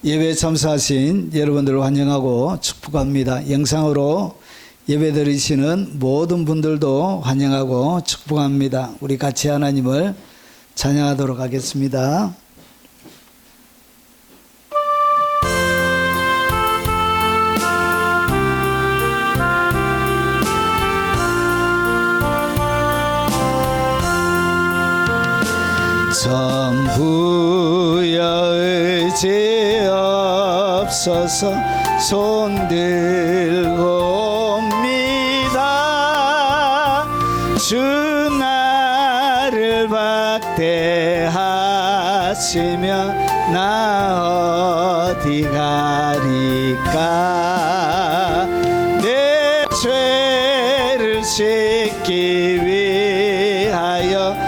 예배 참석하신 여러분들을 환영하고 축복합니다. 영상으로 예배 드리시는 모든 분들도 환영하고 축복합니다. 우리 같이 하나님을 찬양하도록 하겠습니다. 전부여 의지 없어서 손 들고 옵니다. 주 나를 박대하시며 나 어디 가리까. 내 죄를 씻기 위하여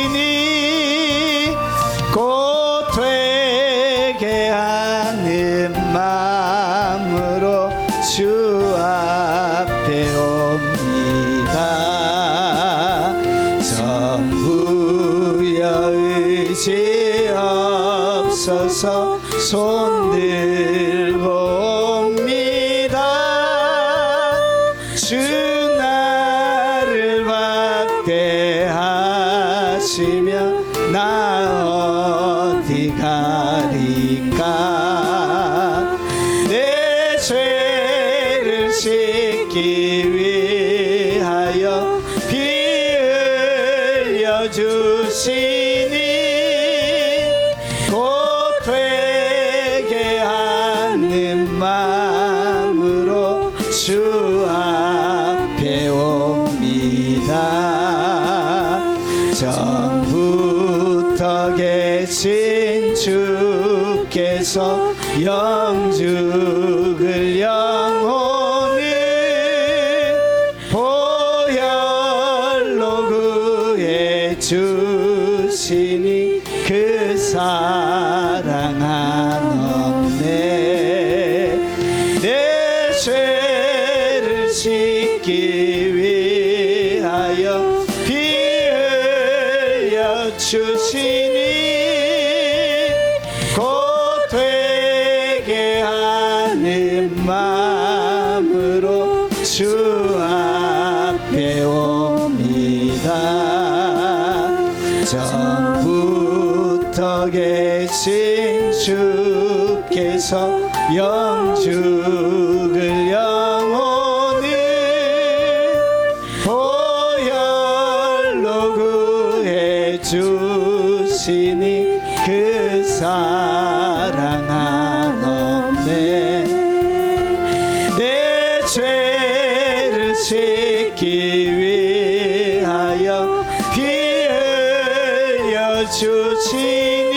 주시니 곧 되게 하는 마음으로 주 앞에 옵니다. 전부여 의지 없어서 손 들고 옵니다. 주 나를 박대하시며 나 어디 가리까. 내 죄를 씻기 위하여 피 흘려 주시니 곧 되게 하는 마음으로 주 앞에 옵니다. 전부터 계신 주께서 영죽을 영혼을 보혈로 구해 주시니 그 사랑 한없네. 내 죄를 씻기 위하여 피 흘려 주시니 곧 되게 하는 마음으로 주 앞에 옵니다. 전부터 계신 주께서 영죽을 영혼을 보혈로 구해 주시니 그 사랑 한없네. 내 죄를 씻기 위하여 피 흘려 주시니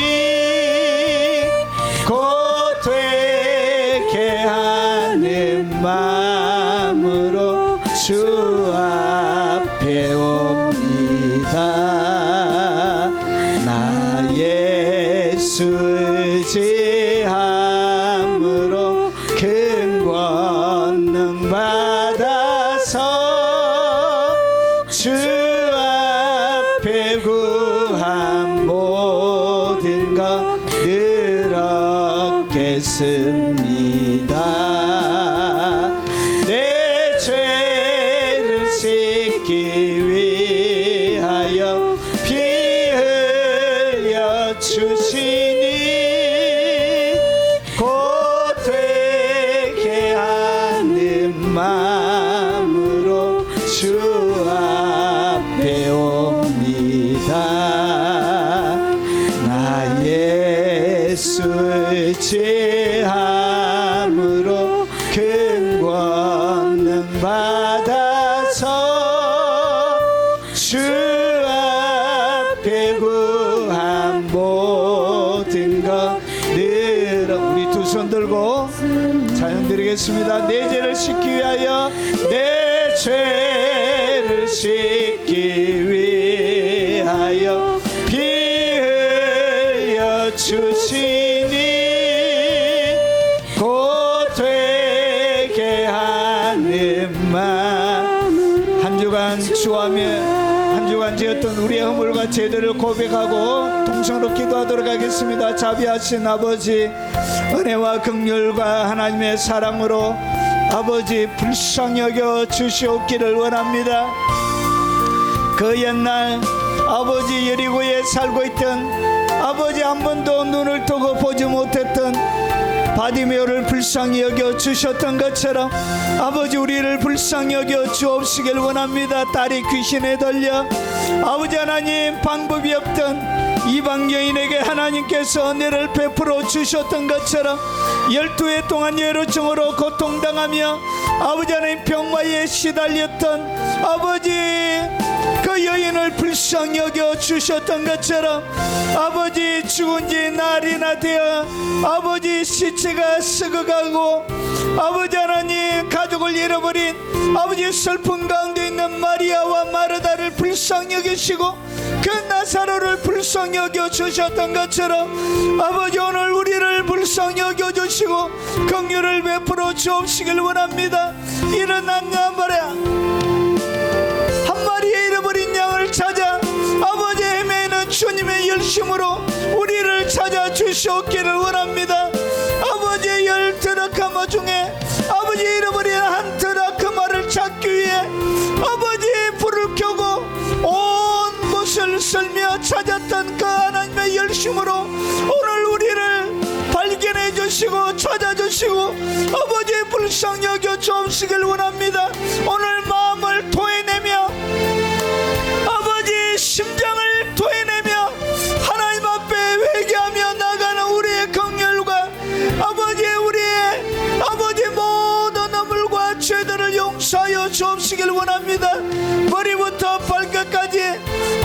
곧 되게 하는 마음으로 주 앞에 옵니다. 나 예수 의지함으로 큰 권능 받아서 주 앞에 구한 모든 것 늘 얻겠습니다. 내 죄를 씻기 위하여 피 흘려 주시니 곧 되게 하는 마음으로 주 앞에 옵니다. 나 예수 의지함으로 큰 권능 받아서 주 앞에 구한 모든 것 늘 우리 두 손 들고 찬양 드리겠습니다. 내 죄를 씻기 위하여 내 죄를 씻기 위하여 피 흘려 주시니 곧 되게 하는 마음. 한 주간 그간 지었던 우리의 허물과 죄들을 고백하고 동성으로 기도하도록 하겠습니다. 자비하신 아버지, 은혜와 긍휼과 하나님의 사랑으로 아버지 불쌍히 여겨 주시옵기를 원합니다. 그 옛날 아버지 여리고에 살고 있던 아버지 한 번도 눈을 뜨고 보지 못했던 바디메오를 불쌍히 여겨 주셨던 것처럼 아버지 우리를 불쌍히 여겨 주옵시길 원합니다. 딸이 귀신에 들려 아버지 하나님 방법이 없던 이방 여인에게 하나님께서 은혜를 베풀어 주셨던 것처럼 12해 동안 예루증으로 고통당하며 아버지 하나님 병마에 시달렸던 아버지 그 여인을 불쌍히 여겨 주셨던 것처럼 아버지 죽은 지 날이나 되어 아버지 시체가 썩어가고 아버지 하나님 가족을 잃어버린 아버지 슬픔 가운데 있는 마리아와 마르다를 불쌍히 여기시고 그 나사로를 불쌍히 여겨 주셨던 것처럼 아버지 오늘 우리를 불쌍히 여겨 주시고 긍휼을 베풀어 주옵시길 원합니다. 이런 남녀마리아 한 마리의 잃어버린 양을 찾아 아버지 헤매는 주님의 열심으로 우리를 찾아 주시옵기를 원합니다. 아버지의 10드라크마 중에 아버지 잃어버린 한 드라크마를 찾기 위해 아버지 불을 켜고 온 곳을 쓸며 찾았던 그 하나님의 열심으로 오늘 우리를 발견해 주시고 찾아주시고 아버지 불쌍히 여겨 주옵시길 원합니다. 오늘 마음을 토해내며 아버지 심장을 토해내며 하나님 앞에 회개하며 나가는 우리의 긍휼과 아버지 우리의 아버지 모든 허물과 죄들을 용서하여 주옵시길 원합니다. 머리부터 발끝까지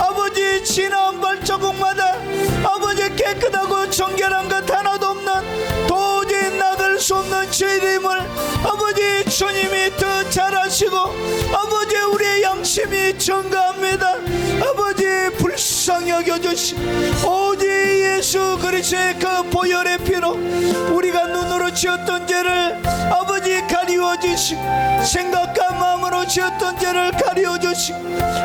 아버지 지나온 발자국마다 아버지 깨끗하고 정결한 것 하나도 없는 도저히 나갈 수 없는 죄임을 아버지 주님이 더 잘하시고 아버지 우리의 양심이 증가합니다. 아버지 불쌍히 여겨주시 오직 예수 그리스도의 그 보혈의 피로 우리가 눈으로 지었던 죄를 아버지 가리워 주시고 생각과 마음으로 지었던 죄를 가리워 주시고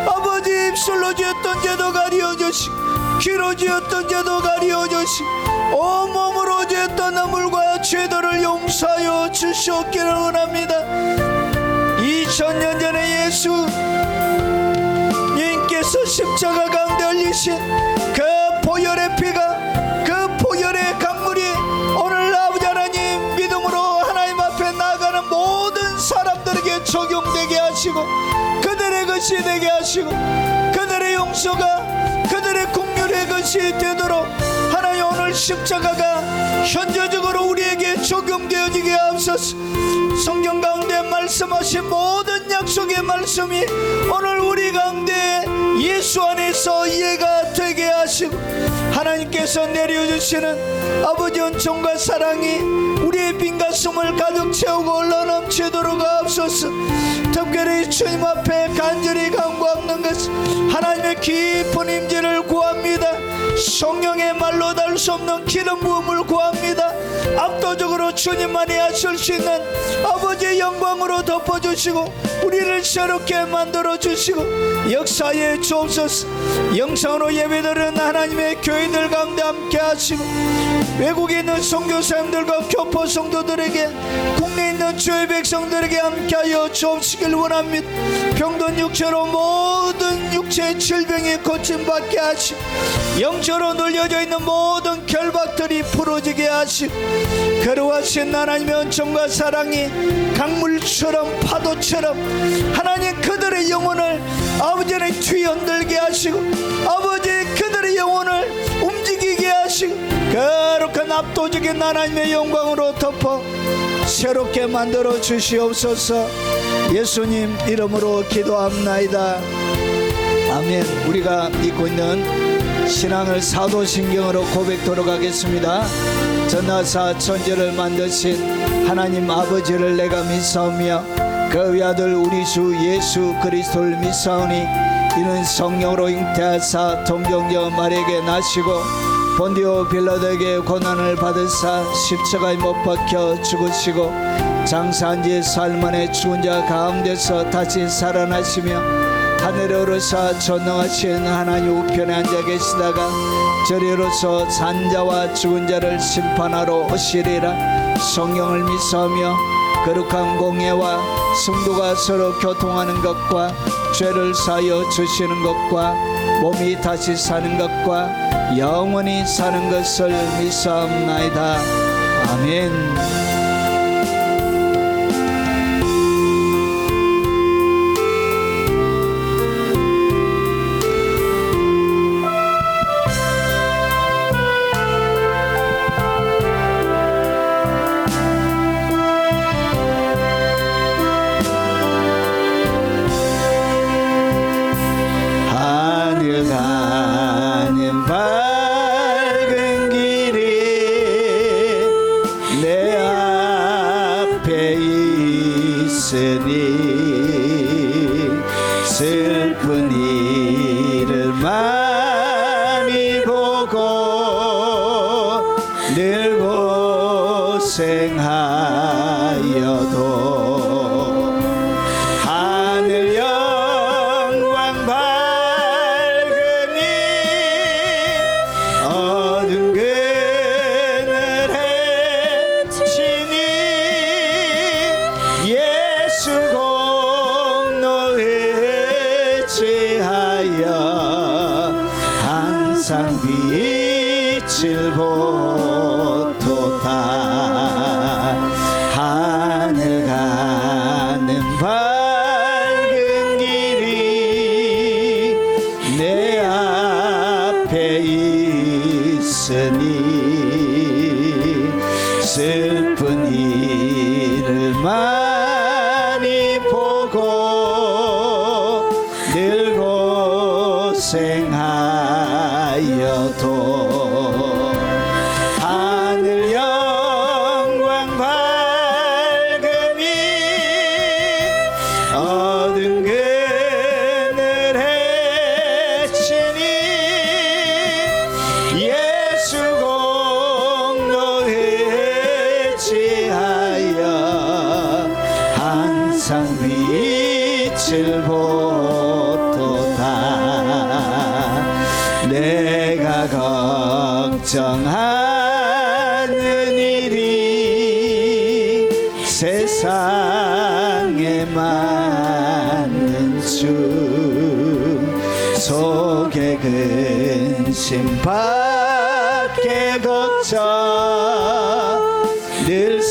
아버지 입술로 지었던 죄도 가리워 주시고 귀로 지었던 죄도 가리워 주시고 온몸으로 지었던 허물과 죄들을 용서하여 주시옵기를 원합니다. 2000년 전에 예수님께서 십자가 가운데 흘리신 그 보혈의 피가 그 보혈의 강물이 오늘 아버지 하나님 믿음으로 하나님 앞에 나아가는 모든 사람들에게 적용되게 하시고 그들의 것이 되게 하시고 그들의 용서가 그들의 긍휼의 것이 되도록 하나님 오늘 십자가가 현저적으로 우리에게 적용되어지게 하옵소서. 성경 가운데 말씀하신 모든 약속의 말씀이 오늘 우리 가운데 예수 안에서 이해가 되게 하시고 하나님께서 내려주시는 아버지 은총과 사랑이 우리의 빈 가슴을 가득 채우고 흘러넘치도록 하옵소서. 특별히 주님 앞에 간절히 간구하는 것 하나님의 깊은 임재를 구합니다. 성령의 말로 달 수 없는 기름 부음을 구합니다. 압도적으로 주님만이 하실 수 있는 아버지의 영광으로 덮어주시고 우리를 새롭게 만들어주시고 역사에 주옵소서. 영상으로 예배드리는 하나님의 교회들 가운데 함께 하시고 외국에 있는 선교사님들과 교포 성도들에게 국내에 있는 주의 백성들에게 함께하여 주옵시길 원합니다. 병든 육체로 모든 육체의 질병이 고침받게 하시고 영적으로 눌려져 있는 모든 결박들이 풀어지게 하시고 거룩하신 하나님의 은총과 사랑이 강물처럼 파도처럼 하나님 그들의 영혼을 아버지는 뒤흔들게 하시고 아버지 그들의 영혼을 움직이게 하시고 거룩한 압도적인 하나님의 영광으로 덮어 새롭게 만들어 주시옵소서. 예수님 이름으로 기도합나이다. 아멘. 우리가 믿고 있는 신앙을 사도신경으로 고백토록 하겠습니다. 전하사 천지를 만드신 하나님 아버지를 내가 믿사오며 그 외아들 우리 주 예수 그리스도를 믿사오니 이는 성령으로 잉태하사 동정녀 마리아에게 나시고 본디오 빌라도에게 고난을 받으사 십자가에 못 박혀 죽으시고 장사한 지 사흘 만에 죽은 자 가운데서 다시 살아나시며 하늘에 오르사 전능하신 하나님 우편에 앉아 계시다가 저리로서 산자와 죽은 자를 심판하러 오시리라. 성령을 믿사오며 거룩한 공예와 성도가 서로 교통하는 것과 죄를 사하여 주시는 것과 몸이 다시 사는 것과 영원히 사는 것을 믿사옵나이다. 아멘. 슬픈 일을 많이 보고 늘 고생하여도 하늘 영광 밝으니 어두운 그늘에 치니 예수 의지하여 항상 빛을 보도다. 하늘 가는 밝은 길이 내 앞에 있으니 슬픈 일을 많이 보고 늘 고생하여도 하늘 영광 밝으니 어두운 그늘에 치니 예수 공로 의지하여 항상 빛을 보도다. 내가 걱정하는 일이 세상에 많은 중 속에 근심밖에 걱정 늘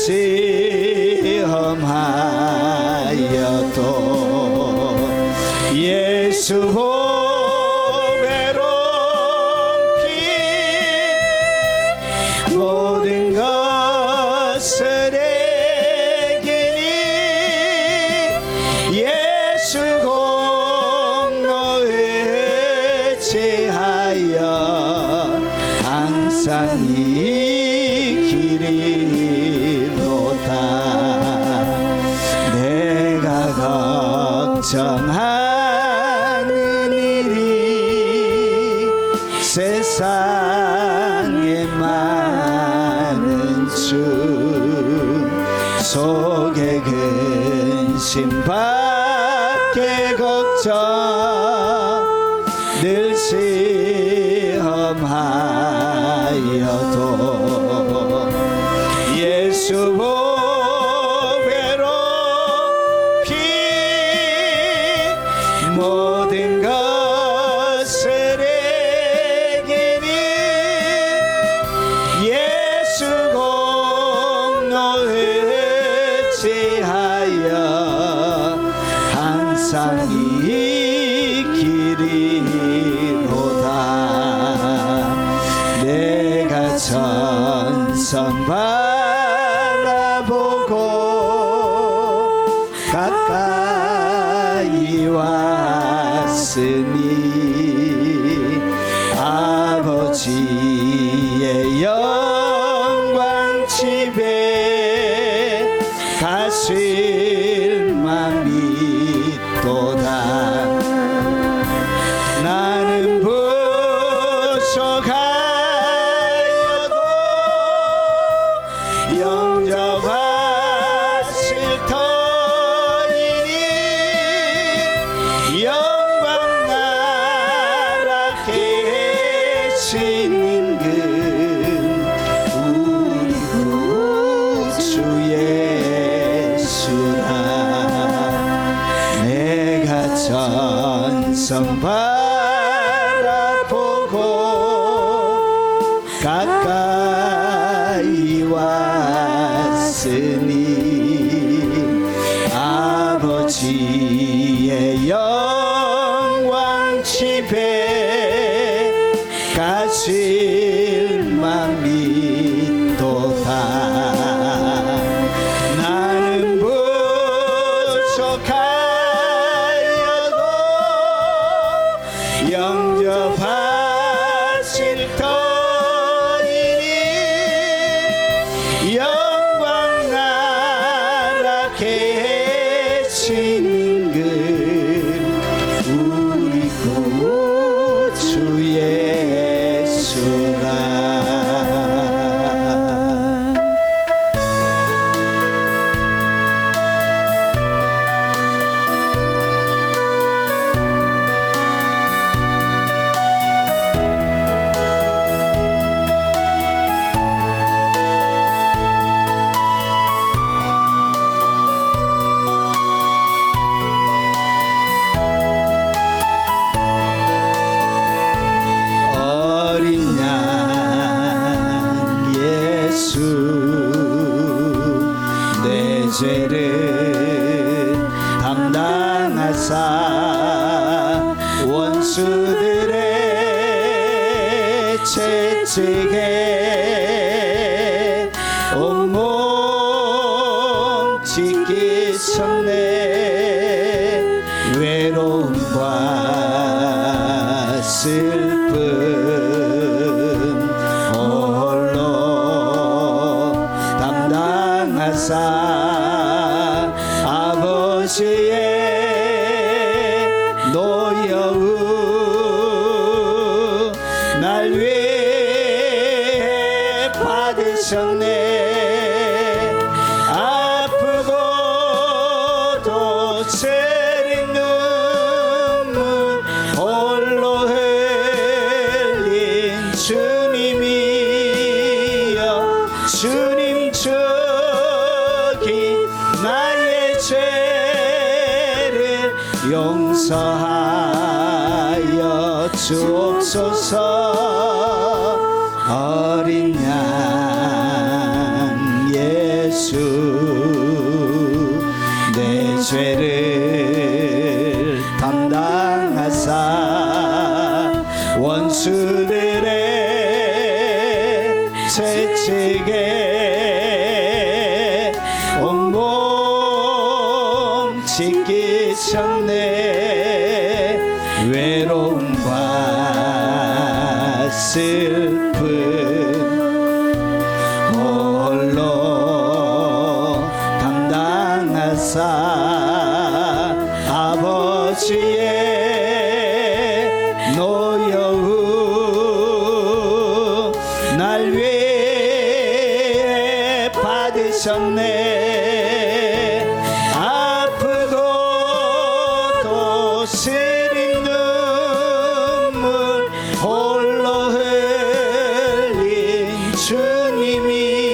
시험하여도 예수 보배로 피 모든 것을 이기니 예수 공로 의지하여 항상 이기리로다. 내가 걱정하는 일이 세상에 많은 중 속에 근심밖에 걱정 늘 시험하여도 예수 보배로 피 모든 것을 이기니 예수 공로 의지하여 항상 이기리로다. 내가 전선 바라보고 가까이 왔으니 아버지의 영광 집에 가실만 믿도다. 나는 부족하여도 영접하실 터이니 영광 우리 구주 예수라. 내가 전성 바라보고 가까이 왔으니 아버지의 영광 집에 가실만 믿도다. 나는 부족하여도 영접하실 터이니 영광 나라 계신 그 우리 구주 예수라. 어린 양 예수 내 죄를 담당하사 원수들의 채찍에 온몸 찢기셨네. 외로움과 슬픔 홀로 담당하사 아버지의 노여움 날 위해 받으셨네. 아프고도 세린 눈물 홀로 흘린 주님이여. 주님 저기 나의 죄를 용서하여 주옵소서. 어린 양 예수 내 죄를 담당하사 원수들의 채찍에 온몸 찢기셨네. 외로움과 슬픔 홀로 담당하사 아버지의 노여움 날 위해 받으셨네. 아프고도 시린 눈물 홀로 흘린 주님이여.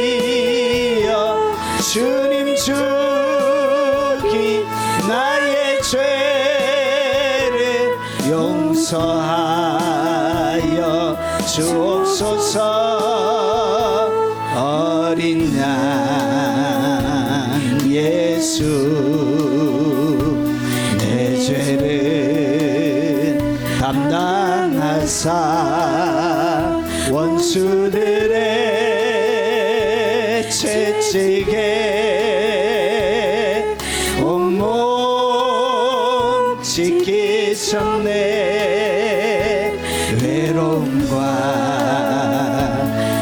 주님 주기 나의 죄를 용서하여 주옵소서. 어린 양 예수 내 죄를 담당하사 원수들의 채찍에 온몸 찢기셨네. 외로움과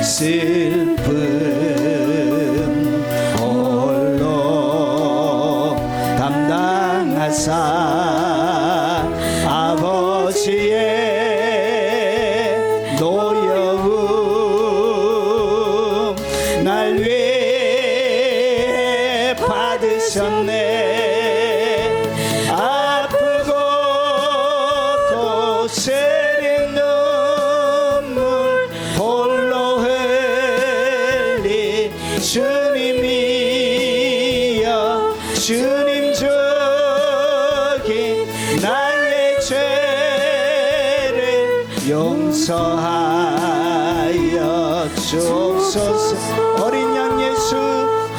슬픔 홀로 담당하사 아버지의 노여움 날 위해 받으셨네. 아프고도 세린 눈물 홀로 주님이여 주님 저기 나의 죄를 용서하여 주옵소서. 어린 양 예수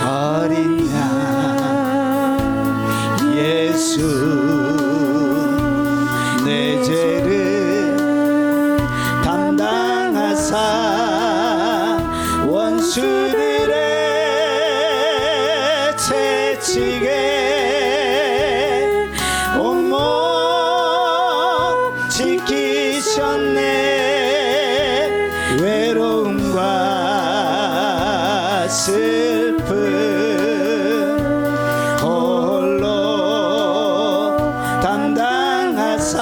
어린 양 예수 내 죄를 담당하사 원수들의 채찍에 온몸 지키셨네. 외로움과 슬픔 홀로 담당하사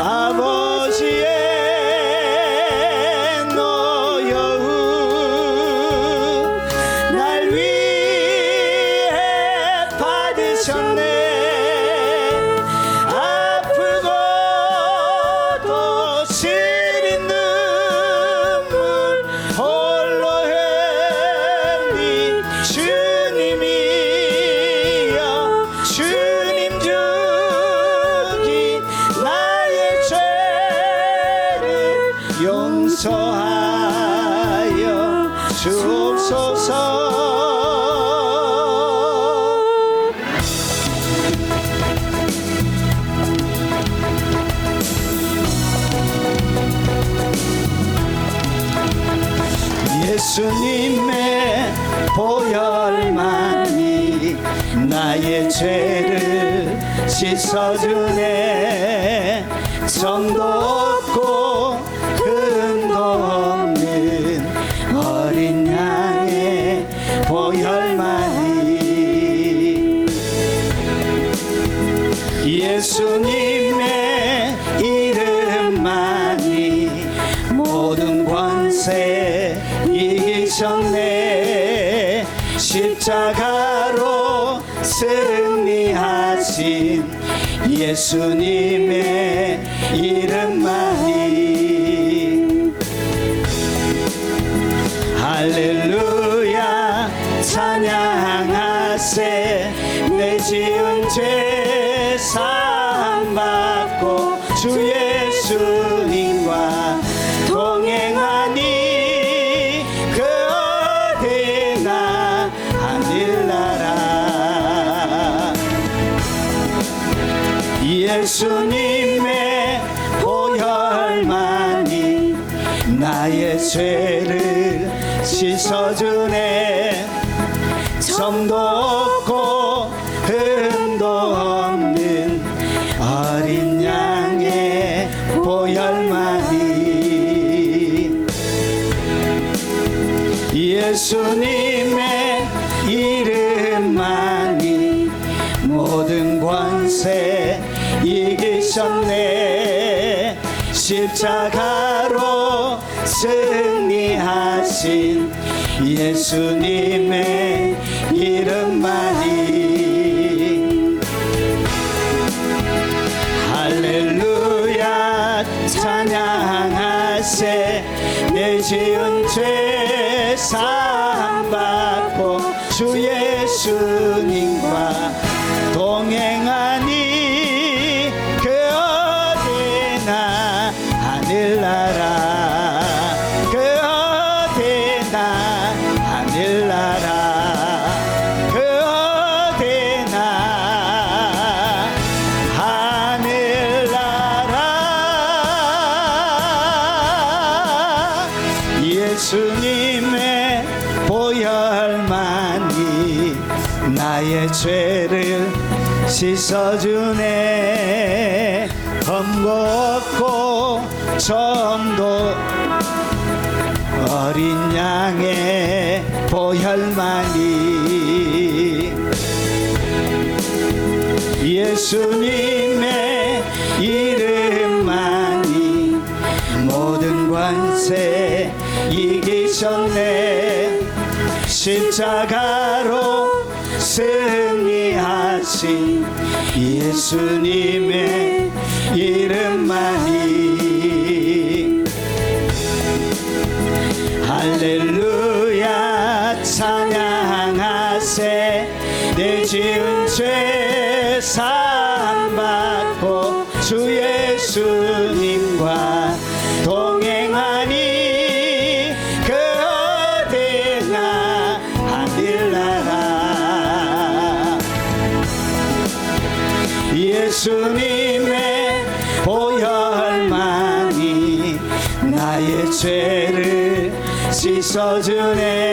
아버지의 노여움 날 위해 받으셨네. 아프고도 시린 눈물 홀로 흘린 주님이여 주님 주기 나의 죄를 용서하여 주옵소서. 예수님의 보혈만이 나의 죄를 씻어주네. 점도 없고 흠도 없는 어린 양의 보혈만이 예수님의 이름만이 모든 권세 이기셨네. 십자가로 승리하신 예수님의 이름만이 할렐루야 찬양하세. 내 지은 죄 사함받고 주 예수님과 동행하니 그 어디나 하늘나라. 예수님의 보혈만이 나의 죄를 씻어주네. 점도 없고 흠도 없는 어린 양의 보혈만이 예수님의 이름만이 모든 권세 이기셨네. 십자가로 승리하신 예수님의 이름만이 할렐루야 찬양하세. 내 지은 죄 사함받고 주 예수님과 동행하니 그 어디나 하늘나라. 그 어디나 하늘나라. 그 어디나 하늘나라. 예수님의 보혈만이 나의 죄를 씻어주네. 흠도 없고 점도 어린 양의 보혈만이 예수님의 이름만이 모든 권세 이기셨네. 십자가로 승리하신 예수님의 이름만이 할렐루야 죄 사함 받고 주 예수님과 동행하니 그 어디나 하늘나라. 예수님의 보혈만이 나의 죄를 씻어주네.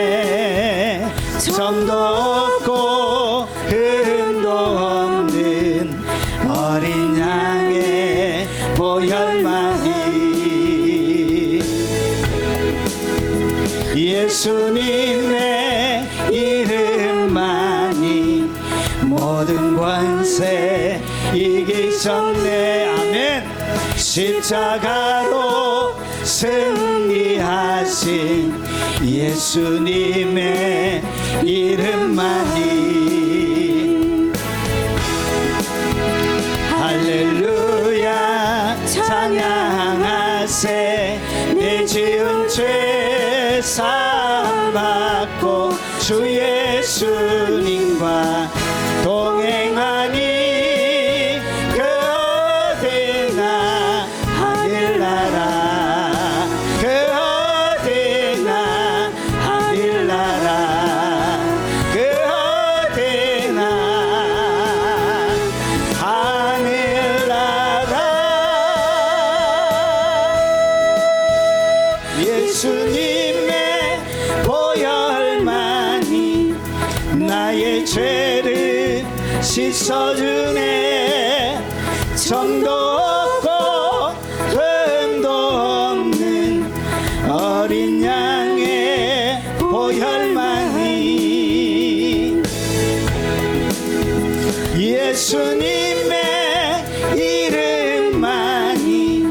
점도 없고 흠도 없는 어린 양의 보혈만이, 예수님의 이름만이 모든 권세 이기셨네. 아멘. 십자가로 승리하신 예수님의 이름만이. 할렐루야 찬양하세. 내 지은 죄 사함 받고 주 예수님과 동행하니 그 어디나 하늘나라. 그 어디나 하늘나라. 그 어디나 하늘나라. 예수님의 보혈만이 나의 죄를 씻어주네. 점도 없고 흠도 없는 어린 양의 보혈만이, 예수님의 이름만이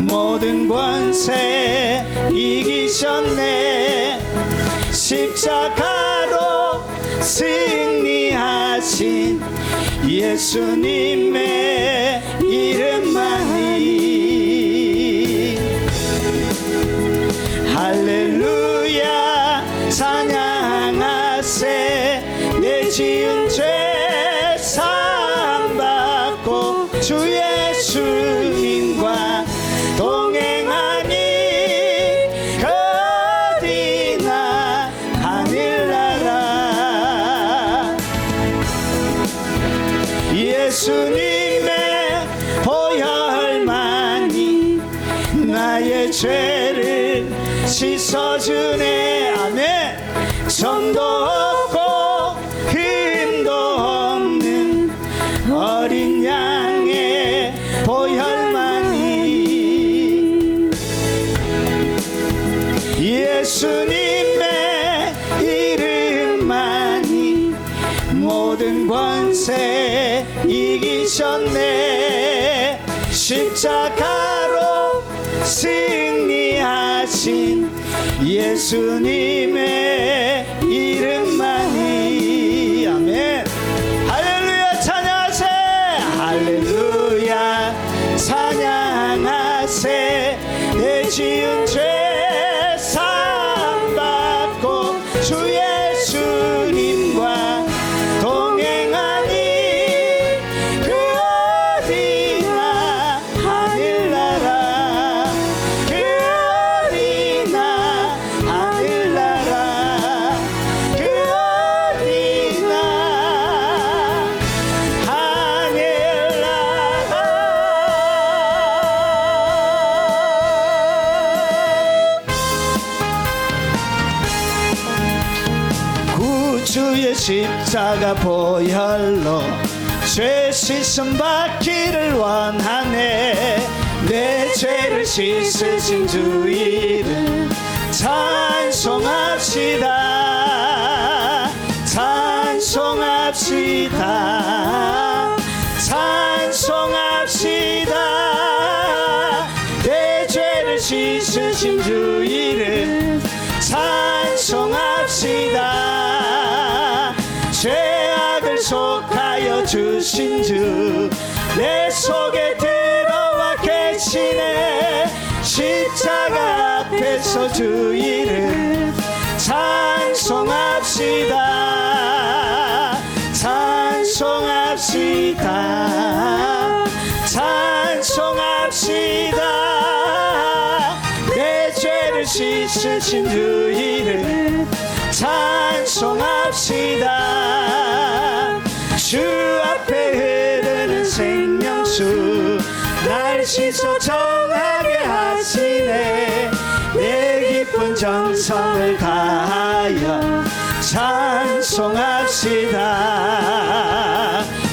모든 권세 이기셨네. 십자가로 승리하신 예수님의 이름만이. 할렐루야 찬양하세. 내 지은 죄 사함 받고 주 예수님과 동행하니 그 어디나 하늘나라. 예수님의 보혈만이 나의 죄를 씻어주네. 아멘. 점도 없고 흠도 없는 어린 양의 보혈만이, 예수님의 이름만이 모든 권세 이기셨네. 십자가로 승리하신 예수님의 이름만이. 아멘. 할렐루야 찬양하세. 할렐루야 찬양하세. 내 지은 죄 사함 받고 주 예수님과 동행하니 그 어디나 하늘나라. 그 어디나 하늘나라. 그 어디나 하늘나라. 구주의 십자가 보혈로 죄 씻음 받기를 원하네. 내 죄를 씻으신 주 이름 찬송합시다. 찬송합시다. 찬송합시다. 내 죄를 씻으신 주 이름 찬송합시다. 죄악을 속하여 주신 주 내 속에 들어와 계시네. 십자가 앞에서 주 이름 찬송합시다. 찬송합시다. 찬송합시다 찬송합시다 내 죄를 씻으신 주 이름 찬송합시다 주 앞에 흐르는 생명수 날 씻어 정하게 하시네 내 깊은 정성을 다하여 찬송합시다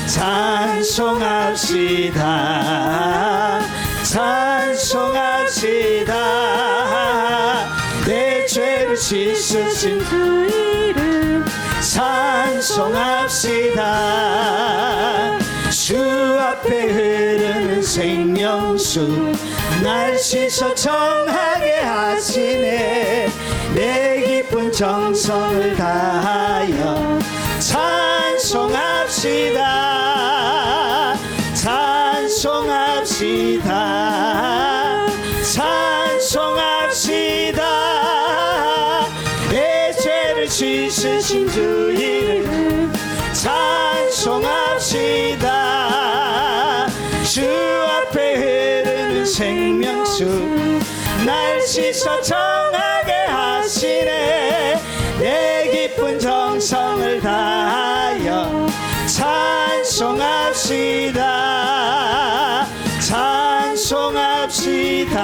찬송합시다 찬송합시다 내 죄를 씻으신 주 이름 찬송합시다 주 앞에 흐르는 생명수 날 씻어 정하게 하시네 내 깊은 정성을 다하여 찬송합시다 찬송합시다 찬송합시다 내 죄를 씻으신 주 이름 찬송합시다 주 앞에 흐르는 생명수 날 씻어 정하게 하시네 내 깊은 정성을 다하여 찬송합시다 찬송합시다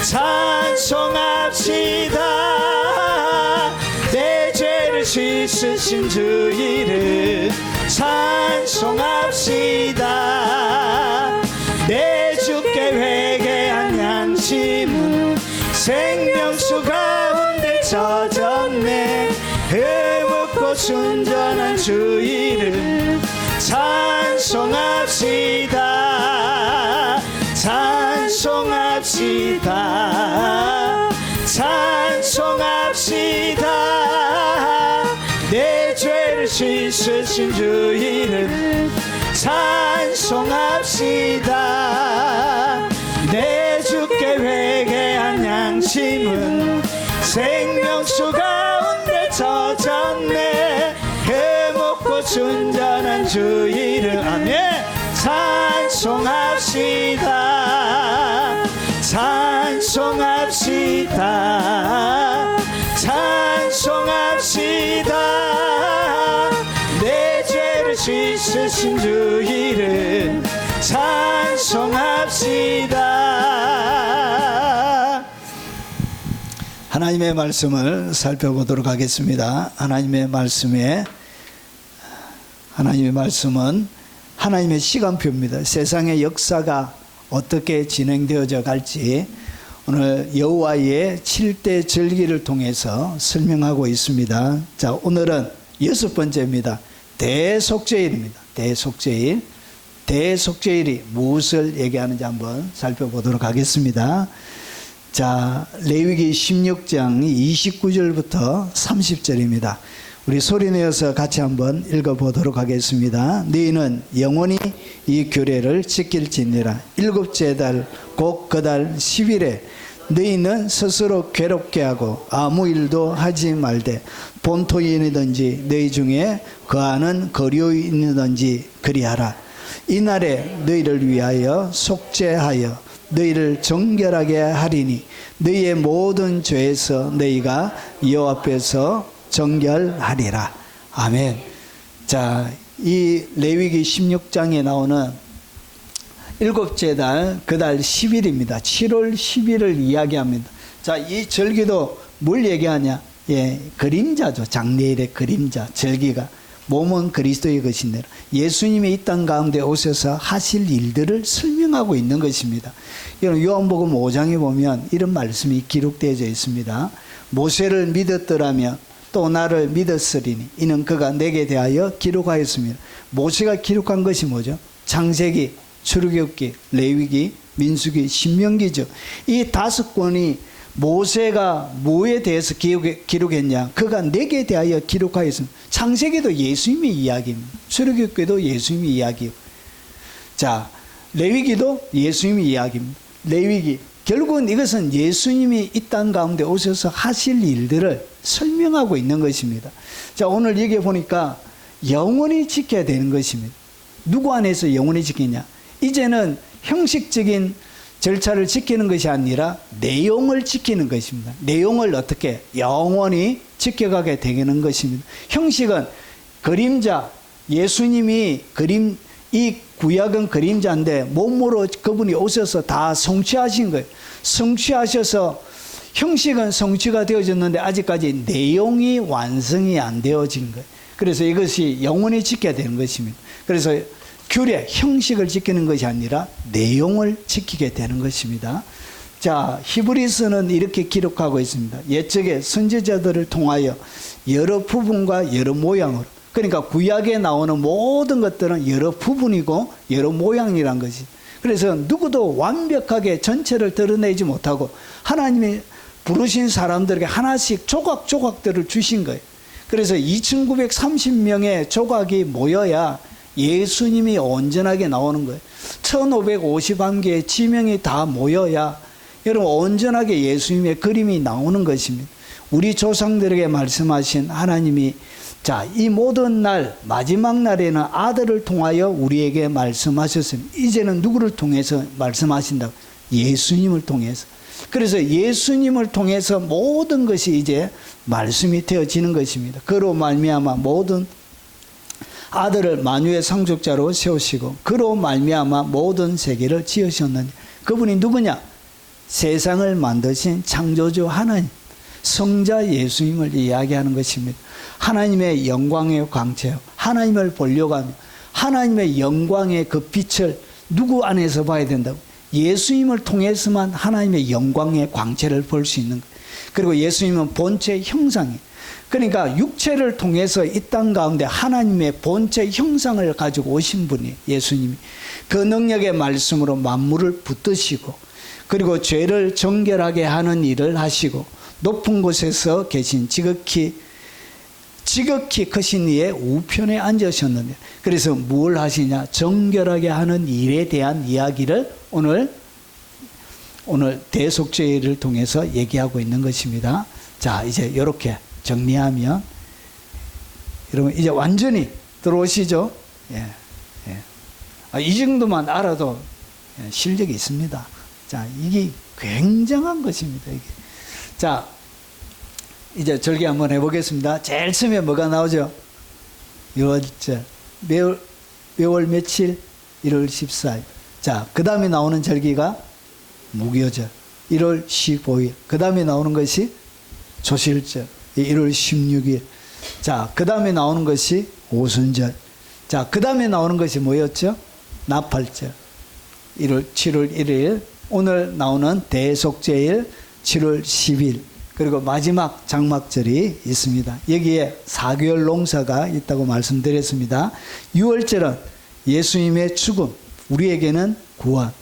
찬송합시다 내 죄를 씻으신 주 이름 찬송합시다 내 주께 회개한 양심은 생명수 가운데 젖었네 의롭고 순전한 주 이름 찬송합시다 찬송합시다 찬송합시다 내 죄를 씻으신 주 이름 찬송합시다 내 주께 회개한 양심은 생명수 가운데 젖었네 해먹고 순전한 주 이름 아멘 찬송합시다 찬송합시다 찬송합시다 내 죄를 씻으신 주 이름 찬송합시다 하나님의 말씀을 살펴보도록 하겠습니다. 하나님의 말씀은 하나님의 시간표입니다. 세상의 역사가 어떻게 진행되어져 갈지 오늘 여호와의 7대 절기를 통해서 설명하고 있습니다. 자, 오늘은 6번째입니다. 대속죄일입니다. 대속죄일. 대속죄일이 무엇을 얘기하는지 한번 살펴보도록 하겠습니다. 자, 레위기 16장 29절부터 30절입니다. 우리 소리내어서 같이 한번 읽어보도록 하겠습니다. 너희는 영원히 이 규례를 지킬지니라. 7째 달 곧 그 달 10일에 너희는 스스로 괴롭게 하고 아무 일도 하지 말되 본토인이든지 너희 중에 거하는 거류인이든지 그리하라. 이날에 너희를 위하여 속죄하여 너희를 정결하게 하리니 너희의 모든 죄에서 너희가 여호와 앞에서 정결하리라. 아멘. 자, 이 레위기 16장에 나오는 7째 달 그 달 10일입니다. 7월 10일을 이야기합니다. 자, 이 절기도 뭘 얘기하냐? 예, 그림자죠. 장래일의 그림자. 절기가 몸은 그리스도의 것인데 예수님이 이 땅 가운데 오셔서 하실 일들을 설명하고 있는 것입니다. 이런 요한복음 5장에 보면 이런 말씀이 기록되어져 있습니다. 모세를 믿었더라면 또 나를 믿었으리니 이는 그가 내게 대하여 기록하였습니다. 모세가 기록한 것이 뭐죠? 창세기, 출애굽기, 레위기, 민수기, 신명기죠. 이 5권이 모세가 뭐에 대해서 기록했냐? 그가 내게 대하여 기록하였습니다. 창세기도 예수님의 이야기입니다. 출애굽기도 예수님의 이야기고, 자, 레위기도 예수님의 이야기입니다. 레위기, 결국은 이것은 예수님이 이 땅 가운데 오셔서 하실 일들을 설명하고 있는 것입니다. 자, 오늘 여기 보니까 영원히 지켜야 되는 것입니다. 누구 안에서 영원히 지키냐? 이제는 형식적인 절차를 지키는 것이 아니라 내용을 지키는 것입니다. 내용을 어떻게 영원히 지켜가게 되는 것입니다. 형식은 그림자, 예수님이 이 구약은 그림자인데 몸으로 그분이 오셔서 다 성취하신 거예요. 성취하셔서 형식은 성취가 되어졌는데 아직까지 내용이 완성이 안 되어진 거예요. 그래서 이것이 영원히 지켜야 되는 것입니다. 그래서 규례, 형식을 지키는 것이 아니라 내용을 지키게 되는 것입니다. 자, 히브리서는 이렇게 기록하고 있습니다. 옛적에 선지자들을 통하여 여러 부분과 여러 모양으로, 그러니까 구약에 나오는 모든 것들은 여러 부분이고 여러 모양이란 것이. 그래서 누구도 완벽하게 전체를 드러내지 못하고 하나님이 부르신 사람들에게 하나씩 조각조각들을 주신 거예요. 그래서 2930명의 조각이 모여야 예수님이 온전하게 나오는 거예요. 1551개의 지명이 다 모여야 여러분 온전하게 예수님의 그림이 나오는 것입니다. 우리 조상들에게 말씀하신 하나님이 자, 이 모든 날 마지막 날에는 아들을 통하여 우리에게 말씀하셨습니다. 이제는 누구를 통해서 말씀하신다고? 예수님을 통해서. 그래서 예수님을 통해서 모든 것이 이제 말씀이 되어지는 것입니다. 그로 말미암아 모든 아들을 만유의 상속자로 세우시고 그로 말미암아 모든 세계를 지으셨느니 그분이 누구냐? 세상을 만드신 창조주 하나님, 성자 예수님을 이야기하는 것입니다. 하나님의 영광의 광채요, 하나님을 보려고 하면 하나님의 영광의 그 빛을 누구 안에서 봐야 된다고? 예수님을 통해서만 하나님의 영광의 광채를 볼 수 있는 거예요. 그리고 예수님은 본체 형상이에요. 그러니까 육체를 통해서 이 땅 가운데 하나님의 본체 형상을 가지고 오신 분이 예수님이 그 능력의 말씀으로 만물을 붙드시고 그리고 죄를 정결하게 하는 일을 하시고 높은 곳에서 계신 지극히 크신 이의 우편에 앉으셨는데 그래서 뭘 하시냐? 정결하게 하는 일에 대한 이야기를 오늘 대속죄를 통해서 얘기하고 있는 것입니다. 자, 이제 이렇게 정리하면 여러분 이제 완전히 들어오시죠? 예, 예. 이 정도만 알아도 실력이 있습니다. 자, 이게 굉장한 것입니다. 이게. 자, 이제 절기 한번 해보겠습니다. 제일 처음에 뭐가 나오죠? 유월절. 매월 며칠? 1월 14일. 자, 그 다음에 나오는 절기가 무교절. 1월 15일. 그 다음에 나오는 것이 조실절. 1월 16일. 자, 그 다음에 나오는 것이 오순절. 자, 그 다음에 나오는 것이 뭐였죠? 나팔절. 7월 1일. 오늘 나오는 대속죄일 7월 10일. 그리고 마지막 장막절이 있습니다. 여기에 4개월 농사가 있다고 말씀드렸습니다. 6월절은 예수님의 죽음, 우리에게는 구원.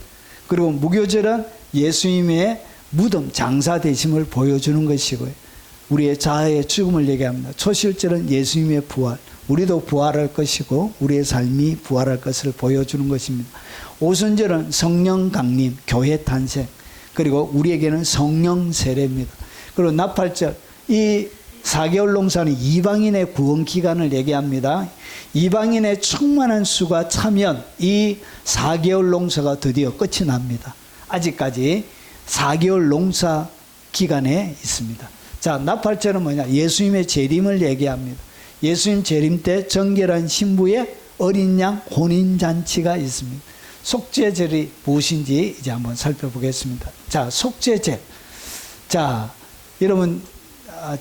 그리고 무교절은 예수님의 무덤, 장사되심을 보여주는 것이고요. 우리의 자아의 죽음을 얘기합니다. 초실절은 예수님의 부활, 우리도 부활할 것이고 우리의 삶이 부활할 것을 보여주는 것입니다. 오순절은 성령 강림, 교회 탄생, 그리고 우리에게는 성령 세례입니다. 그리고 나팔절, 이 4개월 농사는 이방인의 구원 기간을 얘기합니다. 이방인의 충만한 수가 차면 이 4개월 농사가 드디어 끝이 납니다. 아직까지 4개월 농사 기간에 있습니다. 자, 나팔절은 뭐냐? 예수님의 재림을 얘기합니다. 예수님 재림 때 정결한 신부의 어린 양 혼인잔치가 있습니다. 속죄절이 무엇인지 이제 한번 살펴보겠습니다. 자, 속죄절. 자, 여러분,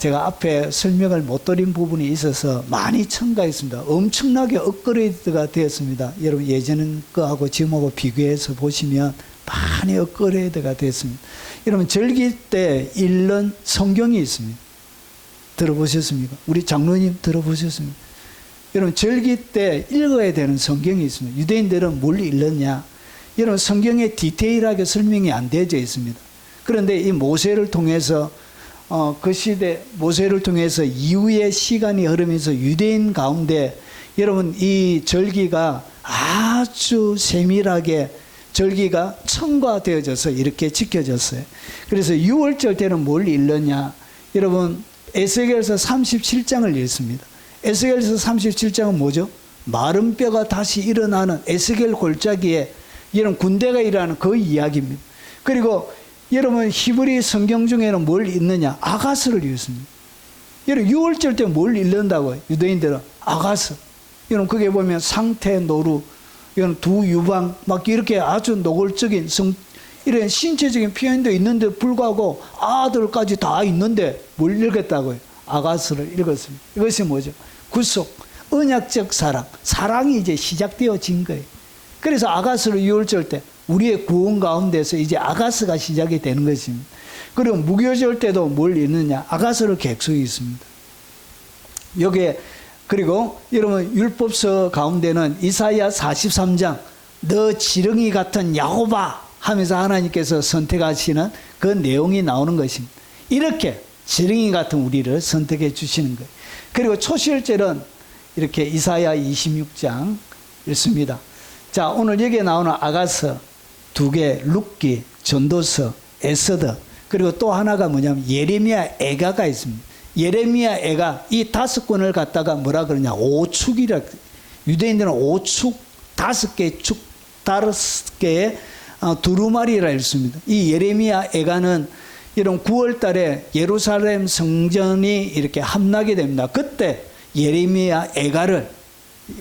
제가 앞에 설명을 못 드린 부분이 있어서 많이 첨가했습니다. 엄청나게 업그레이드가 되었습니다. 여러분, 예전 거하고 지금하고 비교해서 보시면 많이 업그레이드가 됐습니다. 여러분, 절기 때 읽는 성경이 있습니다. 들어보셨습니까? 우리 장로님 들어보셨습니까? 여러분, 절기 때 읽어야 되는 성경이 있습니다. 유대인들은 뭘 읽느냐? 여러분, 성경에 디테일하게 설명이 안 되어져 있습니다. 그런데 이 모세를 통해서 그 시대 모세를 통해서 이후의 시간이 흐르면서 유대인 가운데 여러분 이 절기가 아주 세밀하게 절기가 첨가되어져서 이렇게 지켜졌어요. 그래서 6월절 때는 뭘 읽느냐? 여러분 에스겔서 37장을 읽습니다. 에스겔서 37장은 뭐죠? 마른 뼈가 다시 일어나는 에스겔 골짜기에 이런 군대가 일어나는 그 이야기입니다. 그리고 여러분 히브리 성경 중에는 뭘 읽느냐? 아가스를 읽습니다. 여러분 6월절 때 뭘 읽는다고요? 유대인들은 아가스. 여러분 그게 보면 상태 노루, 이런 두 유방 막 이렇게 아주 노골적인 이런 신체적인 표현도 있는데 불구하고 아들까지 다 있는데 뭘 읽었다고요? 아가스를 읽었습니다. 이것이 뭐죠? 구속, 언약적 사랑, 사랑이 이제 시작되어진 거예요. 그래서 아가스를 6월절 때 우리의 구원 가운데서 이제 아가스가 시작이 되는 것입니다. 그리고 무교절 때도 뭘 읽느냐? 아가스를 객속이 있습니다. 여기에 그리고 여러분 율법서 가운데는 이사야 43장 너 지렁이 같은 야곱아 하면서 하나님께서 선택하시는 그 내용이 나오는 것입니다. 이렇게 지렁이 같은 우리를 선택해 주시는 거예요. 그리고 초실절은 이렇게 이사야 26장 읽습니다. 자, 오늘 여기에 나오는 아가서 2개, 룻기, 전도서, 에스더, 그리고 또 하나가 뭐냐면 예레미야 애가가 있습니다. 예레미야 애가 이 5권을 갖다가 뭐라 그러냐? 오축이라. 유대인들은 오축 5개 축 5개의 두루마리라 읽습니다. 이 예레미야 애가는 이런 9월 달에 예루살렘 성전이 이렇게 함락이 됩니다. 그때 예레미야 애가를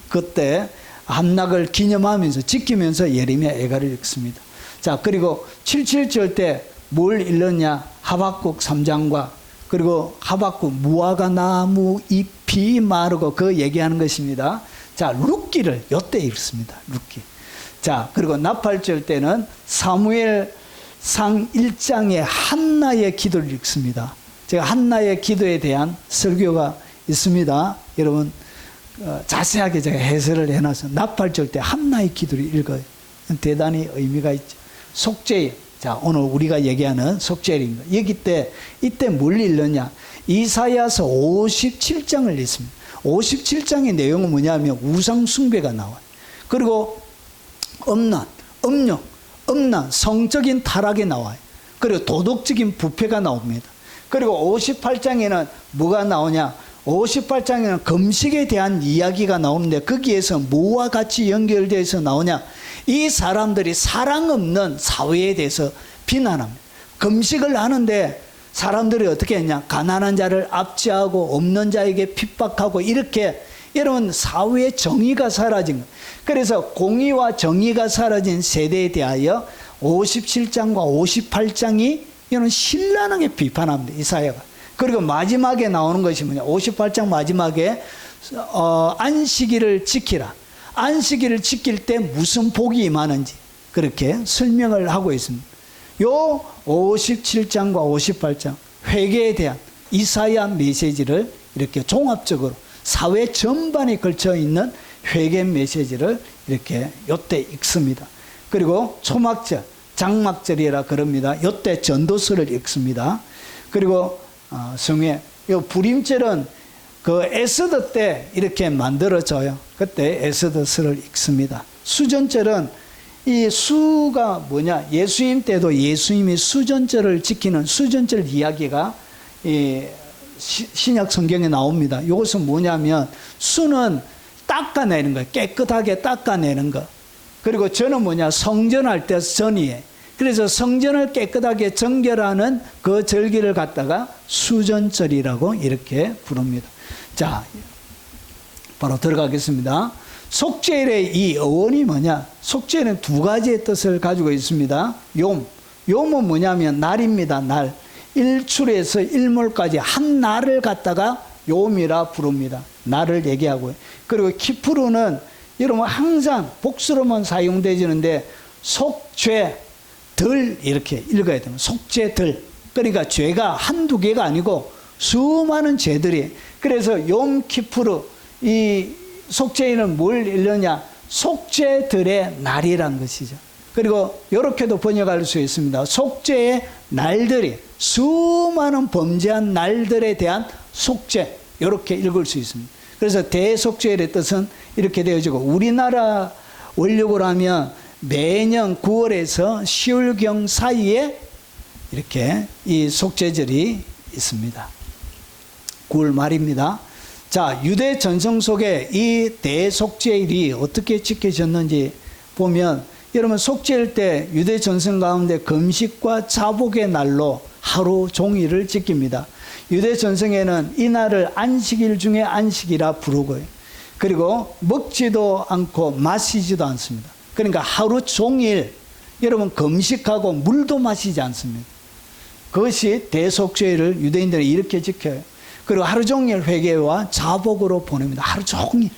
그때 함락을 기념하면서 지키면서 예레미야 애가를 읽습니다. 자, 그리고 77절 때 뭘 읽느냐? 하박국 3장과 그리고 하박국 무화과 나무 잎이 마르고 그 얘기하는 것입니다. 자, 룻기를 요때 읽습니다. 룻기. 자, 그리고 나팔절 때는 사무엘상 1장의 한나의 기도를 읽습니다. 제가 한나의 기도에 대한 설교가 있습니다. 여러분 자세하게 제가 해설을 해놔서 나팔절 때 한나의 기도를 읽어요. 대단히 의미가 있죠. 속죄. 자, 오늘 우리가 얘기하는 속죄일입니다. 이때 뭘 읽느냐? 이사야서 57장을 읽습니다. 57장의 내용은 뭐냐면 우상숭배가 나와요. 그리고 음란, 성적인 타락이 나와요. 그리고 도덕적인 부패가 나옵니다. 그리고 58장에는 뭐가 나오냐? 58장에는 금식에 대한 이야기가 나오는데 거기에서 뭐와 같이 연결돼서 나오냐? 이 사람들이 사랑 없는 사회에 대해서 비난합니다. 금식을 하는데 사람들이 어떻게 했냐? 가난한 자를 압제하고 없는 자에게 핍박하고 이렇게 여러분 사회의 정의가 사라진 거예요. 그래서 공의와 정의가 사라진 세대에 대하여 57장과 58장이 이런 신랄하게 비판합니다. 이사야가. 그리고 마지막에 나오는 것이 뭐냐? 58장 마지막에 안식일을 지키라. 안식일을 지킬 때 무슨 복이 임하는지 그렇게 설명을 하고 있습니다. 요 57장과 58장 회개에 대한 이사야 메시지를 이렇게 종합적으로 사회 전반에 걸쳐 있는 회개 메시지를 이렇게 요때 읽습니다. 그리고 초막절, 장막절이라 그럽니다. 요때 전도서를 읽습니다. 그리고 성회, 요 부림절은 그 에스더 때 이렇게 만들어져요. 그때 에스더서를 읽습니다. 수전절은 이 수가 뭐냐? 예수님 때도 예수님이 수전절을 지키는 수전절 이야기가 이 신약 성경에 나옵니다. 이것은 뭐냐면 수는 닦아내는 거예요. 깨끗하게 닦아내는 거. 그리고 전은 뭐냐? 성전할 때 전이에요. 그래서 성전을 깨끗하게 정결하는 그 절기를 갖다가 수전절이라고 이렇게 부릅니다. 자, 바로 들어가겠습니다. 속죄일의 이 어원이 뭐냐? 속죄일은 2가지의 뜻을 가지고 있습니다. 욤은 뭐냐면 날입니다. 날. 일출에서 일몰까지 한 날을 갖다가 욤이라 부릅니다. 날을 얘기하고요. 그리고 키푸르는 여러분 항상 복수로만 사용되지는데 속죄 들 이렇게 읽어야 됩니다. 속죄들. 그러니까 죄가 한두 개가 아니고 수많은 죄들이. 그래서 욤키푸르 이 속죄일은 뭘 읽느냐? 속죄들의 날이란 것이죠. 그리고 이렇게도 번역할 수 있습니다. 속죄의 날들이 수많은 범죄한 날들에 대한 속죄 이렇게 읽을 수 있습니다. 그래서 대속죄일의 뜻은 이렇게 되어지고 우리나라 원력으로 하면 매년 9월에서 10월경 사이에 이렇게 이 속죄절이 있습니다. 9월 말입니다. 자, 유대 전성 속에 이 대속죄일이 어떻게 지켜졌는지 보면, 여러분 속죄일 때 유대 전성 가운데 금식과 자복의 날로 하루 종일을 지킵니다. 유대 전성에는 이 날을 안식일 중에 안식이라 부르고요. 그리고 먹지도 않고 마시지도 않습니다. 그러니까 하루 종일 여러분 금식하고 물도 마시지 않습니다. 그것이 대속죄일을 유대인들이 이렇게 지켜요. 그리고 하루 종일 회개와 자복으로 보냅니다. 하루 종일.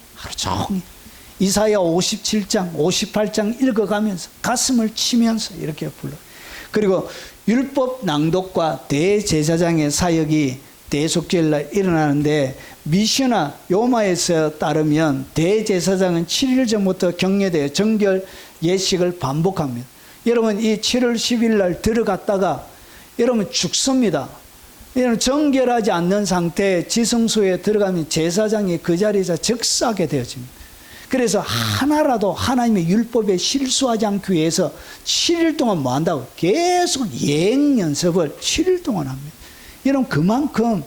이사야 57장, 58장 읽어가면서 가슴을 치면서 이렇게 불러요. 그리고 율법 낭독과 대제사장의 사역이 대속죄일날 일어나는데, 미시나 요마에서 따르면 대제사장은 7일 전부터 격려되어 정결 예식을 반복합니다. 여러분 이 7월 10일 날 들어갔다가 여러분 죽습니다. 여러분 정결하지 않는 상태에 지성소에 들어가면 제사장이 그 자리에서 즉사하게 되어집니다. 그래서 하나라도 하나님의 율법에 실수하지 않기 위해서 7일 동안 뭐 한다고? 계속 예행 연습을 7일 동안 합니다. 여러분 그만큼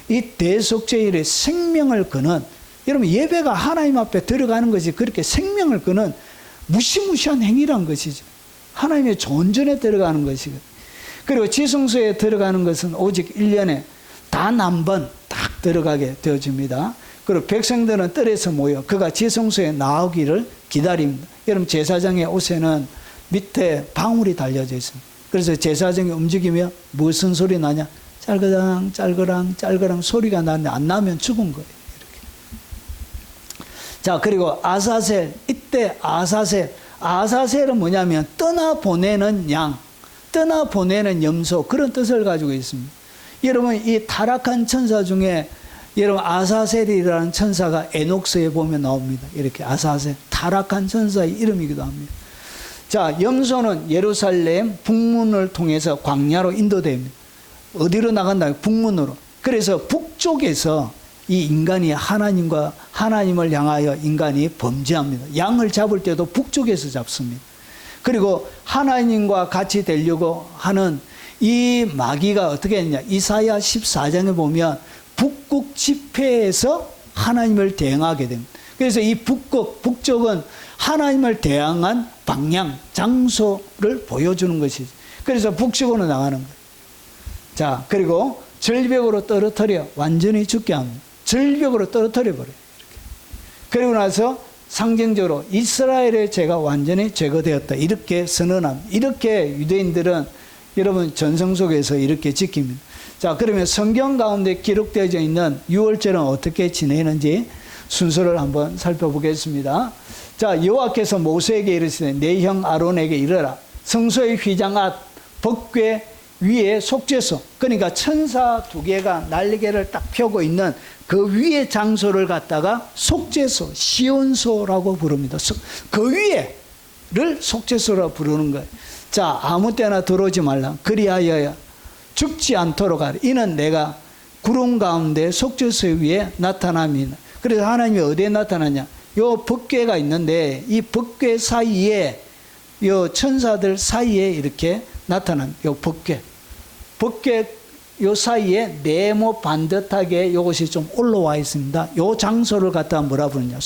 이 대속죄일의 생명을 거는, 여러분 예배가 하나님 앞에 들어가는 것이 그렇게 생명을 거는 무시무시한 행위란 것이죠. 하나님의 존전에 들어가는 것이거든요. 그리고 지성소에 들어가는 것은 오직 1년에 단 한 번 딱 들어가게 되어집니다. 그리고 백성들은 뜰에서 모여 그가 지성소에 나오기를 기다립니다. 여러분 제사장의 옷에는 밑에 방울이 달려져 있습니다. 그래서 제사장이 움직이며 무슨 소리 나냐? 짤그랑 짤그랑 짤그랑 소리가 나는데 안 나면 죽은 거예요. 이렇게. 자, 그리고 아사셀, 이때 아사셀은 뭐냐면 떠나보내는 양, 떠나보내는 염소, 그런 뜻을 가지고 있습니다. 여러분 이 타락한 천사 중에 여러분 아사셀이라는 천사가 에녹서에 보면 나옵니다. 이렇게 아사셀, 타락한 천사의 이름이기도 합니다. 자, 염소는 예루살렘 북문을 통해서 광야로 인도됩니다. 어디로 나간다? 북문으로. 그래서 북쪽에서 이 인간이 하나님을 향하여 인간이 범죄합니다. 양을 잡을 때도 북쪽에서 잡습니다. 그리고 하나님과 같이 되려고 하는 이 마귀가 어떻게 했냐? 이사야 14장에 보면 북극 지폐에서 하나님을 대항하게 됩니다. 그래서 이 북쪽은 하나님을 대항한 방향, 장소를 보여주는 것이죠. 그래서 북쪽으로 나가는 거예요. 자, 그리고 절벽으로 떨어뜨려 완전히 죽게 합니다. 절벽으로 떨어뜨려 버려요. 그리고 나서 상징적으로 이스라엘의 죄가 완전히 제거되었다, 이렇게 선언합니다. 이렇게 유대인들은 여러분 전성 속에서 이렇게 지킵니다. 자, 그러면 성경 가운데 기록되어져 있는 유월절은 어떻게 지내는지 순서를 한번 살펴보겠습니다. 자, 여호와께서 모세에게 이르시되 내 형 아론에게 이르라. 성소의 휘장앗 법궤 위에 속죄소, 그러니까 천사 두 개가 날개를 딱 펴고 있는 그 위에 장소를 갖다가 속죄소, 시온소라고 부릅니다. 그 위에를 속죄소라고 부르는 거예요. 자, 아무 때나 들어오지 말라. 그리하여 죽지 않도록 하라. 이는 내가 구름 가운데 속죄소 위에 나타남이다. 그래서 하나님이 어디에 나타나냐? 요 법궤가 있는데 이 법궤 사이에, 요 천사들 사이에 이렇게 나타난 요 법궤 요 사이에 네모 반듯하게 요것이 좀 올라와 있습니다. 요 장소를 갖다 뭐라 부르냐?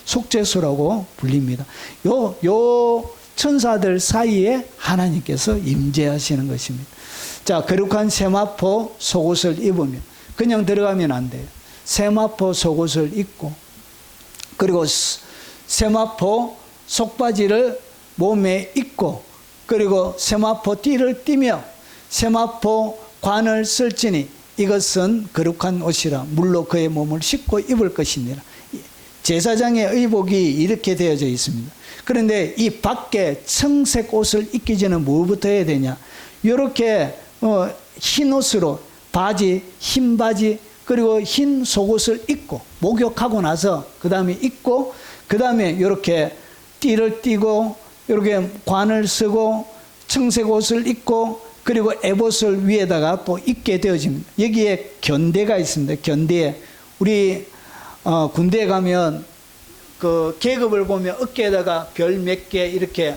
속죄소라고 불립니다. 요 천사들 사이에 하나님께서 임재하시는 것입니다. 자, 거룩한 세마포 속옷을 입으면, 그냥 들어가면 안 돼요. 세마포 속옷을 입고, 그리고 세마포 속바지를 몸에 입고, 그리고 세마포 띠를 띠며 세마포 관을 쓸지니 이것은 거룩한 옷이라 물로 그의 몸을 씻고 입을 것이니라. 제사장의 의복이 이렇게 되어져 있습니다. 그런데 이 밖에 청색 옷을 입기 전에 뭐부터 해야 되냐? 이렇게 흰 옷으로 바지, 흰 바지, 그리고 흰 속옷을 입고 목욕하고 나서 그 다음에 입고, 그 다음에 이렇게 띠를 띠고 이렇게 관을 쓰고 청색 옷을 입고, 그리고 에봇을 위에다가 또 입게 되어집니다. 여기에 견대가 있습니다. 견대에 우리 군대에 가면 그 계급을 보면 어깨에다가 별 몇 개 이렇게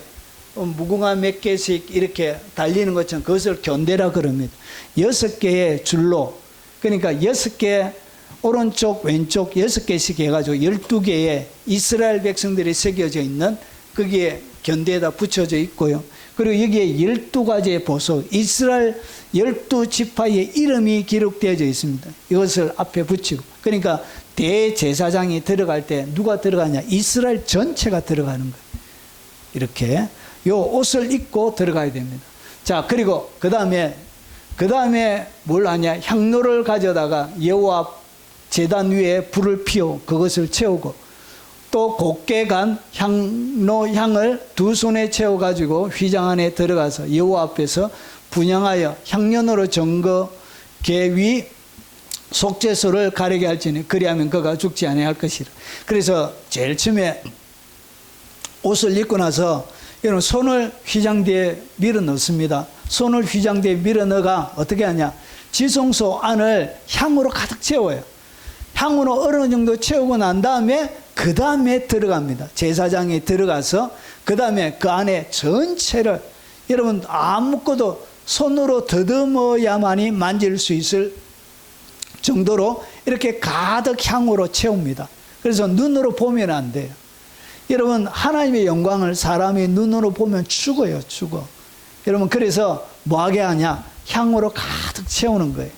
무궁화 몇 개씩 이렇게 달리는 것처럼 그것을 견대라 그럽니다. 6개의 줄로, 그러니까 6개 오른쪽 왼쪽 6개씩 해가지고 12개의 이스라엘 백성들이 새겨져 있는 거기에 견대에다 붙여져 있고요. 그리고 여기에 12가지의 보석, 이스라엘 12지파의 이름이 기록되어져 있습니다. 이것을 앞에 붙이고, 그러니까 대제사장이 들어갈 때 누가 들어가냐? 이스라엘 전체가 들어가는 거예요. 이렇게 요 옷을 입고 들어가야 됩니다. 자, 그리고 그 다음에 뭘 하냐? 향로를 가져다가 여호와 제단 위에 불을 피워 그것을 채우고, 또 곱게 간 향로향을 2손에 채워가지고 휘장 안에 들어가서 여호와 앞에서 분향하여 향년으로 정거 개 위 속죄소를 가리게 할지니 그리하면 그가 죽지 아니할 것이라. 그래서 제일 처음에 옷을 입고 나서 여러분 손을 휘장 뒤에 밀어 넣습니다. 손을 휘장 뒤에 밀어 넣어가 어떻게 하냐? 지성소 안을 향으로 가득 채워요. 향으로 어느 정도 채우고 난 다음에 그 다음에 들어갑니다. 제사장이 들어가서 그 다음에 그 안에 전체를 여러분 아무것도 손으로 더듬어야만이 만질 수 있을 정도로 이렇게 가득 향으로 채웁니다. 그래서 눈으로 보면 안 돼요. 여러분 하나님의 영광을 사람이 눈으로 보면 죽어요. 죽어. 여러분 그래서 뭐하게 하냐? 향으로 가득 채우는 거예요.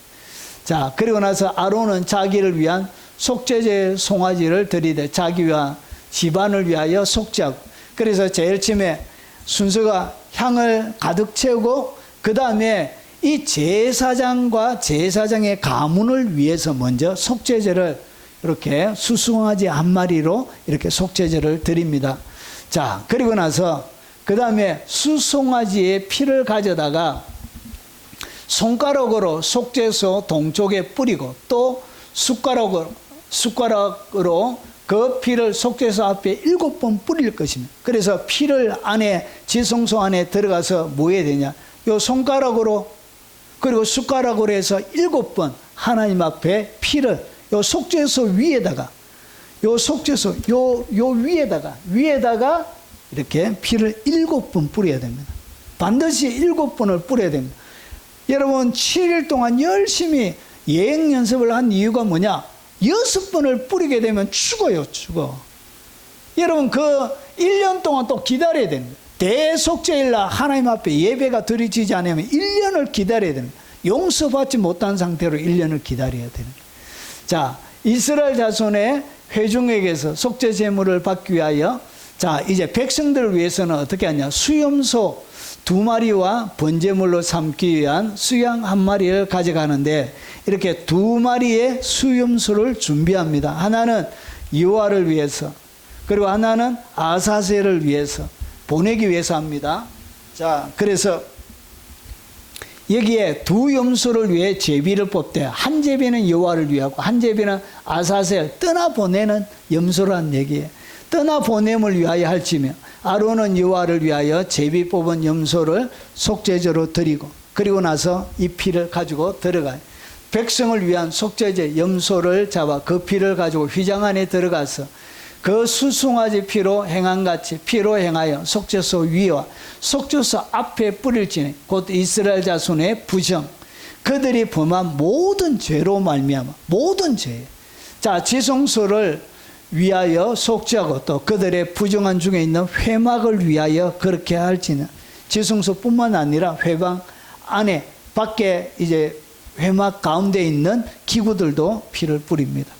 자, 그리고 나서 아론은 자기를 위한 속죄제 송아지를 드리되 자기와 집안을 위하여 속죄하고, 그래서 제일 처음에 순서가 향을 가득 채우고 그 다음에 이 제사장과 제사장의 가문을 위해서 먼저 속죄제를 이렇게 수송아지 한 마리로 이렇게 속죄제를 드립니다. 자, 그리고 나서 그 다음에 수송아지의 피를 가져다가 손가락으로 속죄소 동쪽에 뿌리고 또 숟가락으로 그 피를 속죄소 앞에 7번 뿌릴 것입니다. 그래서 피를 안에 지성소 안에 들어가서 뭐 해야 되냐? 요 손가락으로 그리고 숟가락으로 해서 7번 하나님 앞에 피를 요 속죄소 위에다가 요 속죄소 요 위에다가 이렇게 피를 7번 뿌려야 됩니다. 반드시 7번을 뿌려야 됩니다. 여러분 7일 동안 열심히 예행 연습을 한 이유가 뭐냐? 6번을 뿌리게 되면 죽어요. 죽어. 여러분 그 1년 동안 또 기다려야 됩니다. 대속죄일날 하나님 앞에 예배가 드려지지 않으면 1년을 기다려야 됩니다. 용서받지 못한 상태로 1년을 기다려야 됩니다. 자, 이스라엘 자손의 회중에게서 속죄 제물을 받기 위하여, 자 이제 백성들을 위해서는 어떻게 하냐? 수염소 2마리와 번제물로 삼기 위한 수양 1마리를 가져가는데 이렇게 2마리의 수염소를 준비합니다. 하나는 여호와를 위해서, 그리고 하나는 아사셀을 위해서 보내기 위해서 합니다. 자, 그래서 여기에 2염소를 위해 제비를 뽑되 한 제비는 여호와를 위하고 한 제비는 아사셀 떠나보내는 염소라는 얘기예요. 떠나보냄을 위하여 할지며 아론은 여호와를 위하여 제비 뽑은 염소를 속죄제로 드리고 그리고 나서 이 피를 가지고 들어가요. 백성을 위한 속죄제 염소를 잡아 그 피를 가지고 휘장 안에 들어가서 그 수송아지 피로 행한같이 피로 행하여 속죄소 위와 속죄소 앞에 뿌릴지니 곧 이스라엘 자손의 부정 그들이 범한 모든 죄로 말미암아 모든 죄. 자, 지성소를 위하여 속죄하고 또 그들의 부정한 중에 있는 회막을 위하여 그렇게 할지는 지성소뿐만 아니라 회방 안에 밖에 이제 회막 가운데 있는 기구들도 피를 뿌립니다.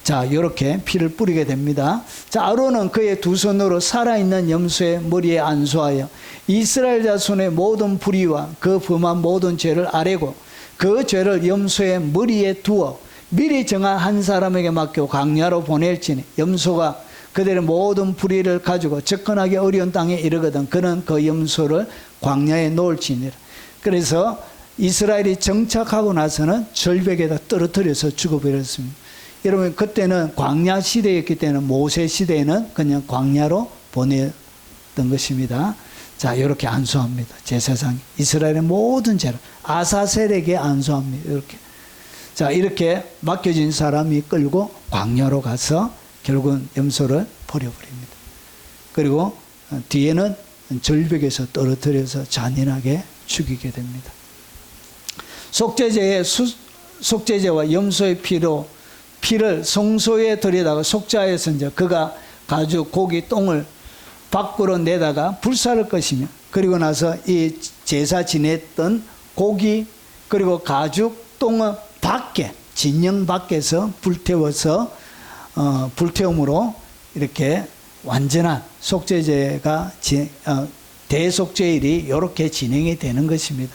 자, 이렇게 피를 뿌리게 됩니다. 자, 아론은 그의 2손으로 살아있는 염소의 머리에 안수하여 이스라엘 자손의 모든 불의와 그 범한 모든 죄를 아뢰고 그 죄를 염소의 머리에 두어 미리 정한 한 사람에게 맡겨 광야로 보낼지니 염소가 그들의 모든 불의를 가지고 접근하기 어려운 땅에 이르거든 그는 그 염소를 광야에 놓을지니라. 그래서 이스라엘이 정착하고 나서는 절벽에다 떨어뜨려서 죽어버렸습니다. 여러분 그때는 광야 시대였기 때문에 모세 시대에는 그냥 광야로 보냈던 것입니다. 자, 이렇게 안수합니다. 제사장이 이스라엘의 모든 죄를 아사셀에게 안수합니다. 이렇게. 자, 이렇게 맡겨진 사람이 끌고 광야로 가서 결국은 염소를 버려버립니다. 그리고 뒤에는 절벽에서 떨어뜨려서 잔인하게 죽이게 됩니다. 속죄제와 염소의 피를 성소에 들여다가 속자에서 이제 그가 가죽, 고기, 똥을 밖으로 내다가 불사를 것이며, 그리고 나서 이 제사 지냈던 고기 그리고 가죽, 똥은 밖에, 진영 밖에서 불태워서 불태움으로 이렇게 완전한 속죄제가 대속죄일이 이렇게 진행이 되는 것입니다.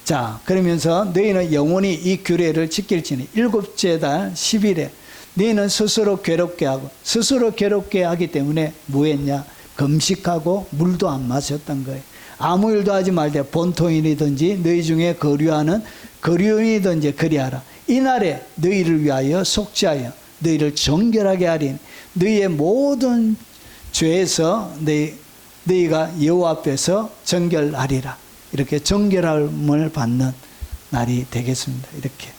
자, 그러면서 너희는 영원히 이 규례를 지킬지니 일곱째 달 10일에 너희는 스스로 괴롭게 하고, 스스로 괴롭게 하기 때문에 뭐 했냐? 금식하고 물도 안 마셨던 거예요. 아무 일도 하지 말되 본토인이든지 너희 중에 거류하는 거류인이든지 그리하라. 이날에 너희를 위하여 속죄하여 너희를 정결하게 하리니 너희의 모든 죄에서 너희가 여호와 앞에서 정결하리라. 이렇게 정결함을 받는 날이 되겠습니다. 이렇게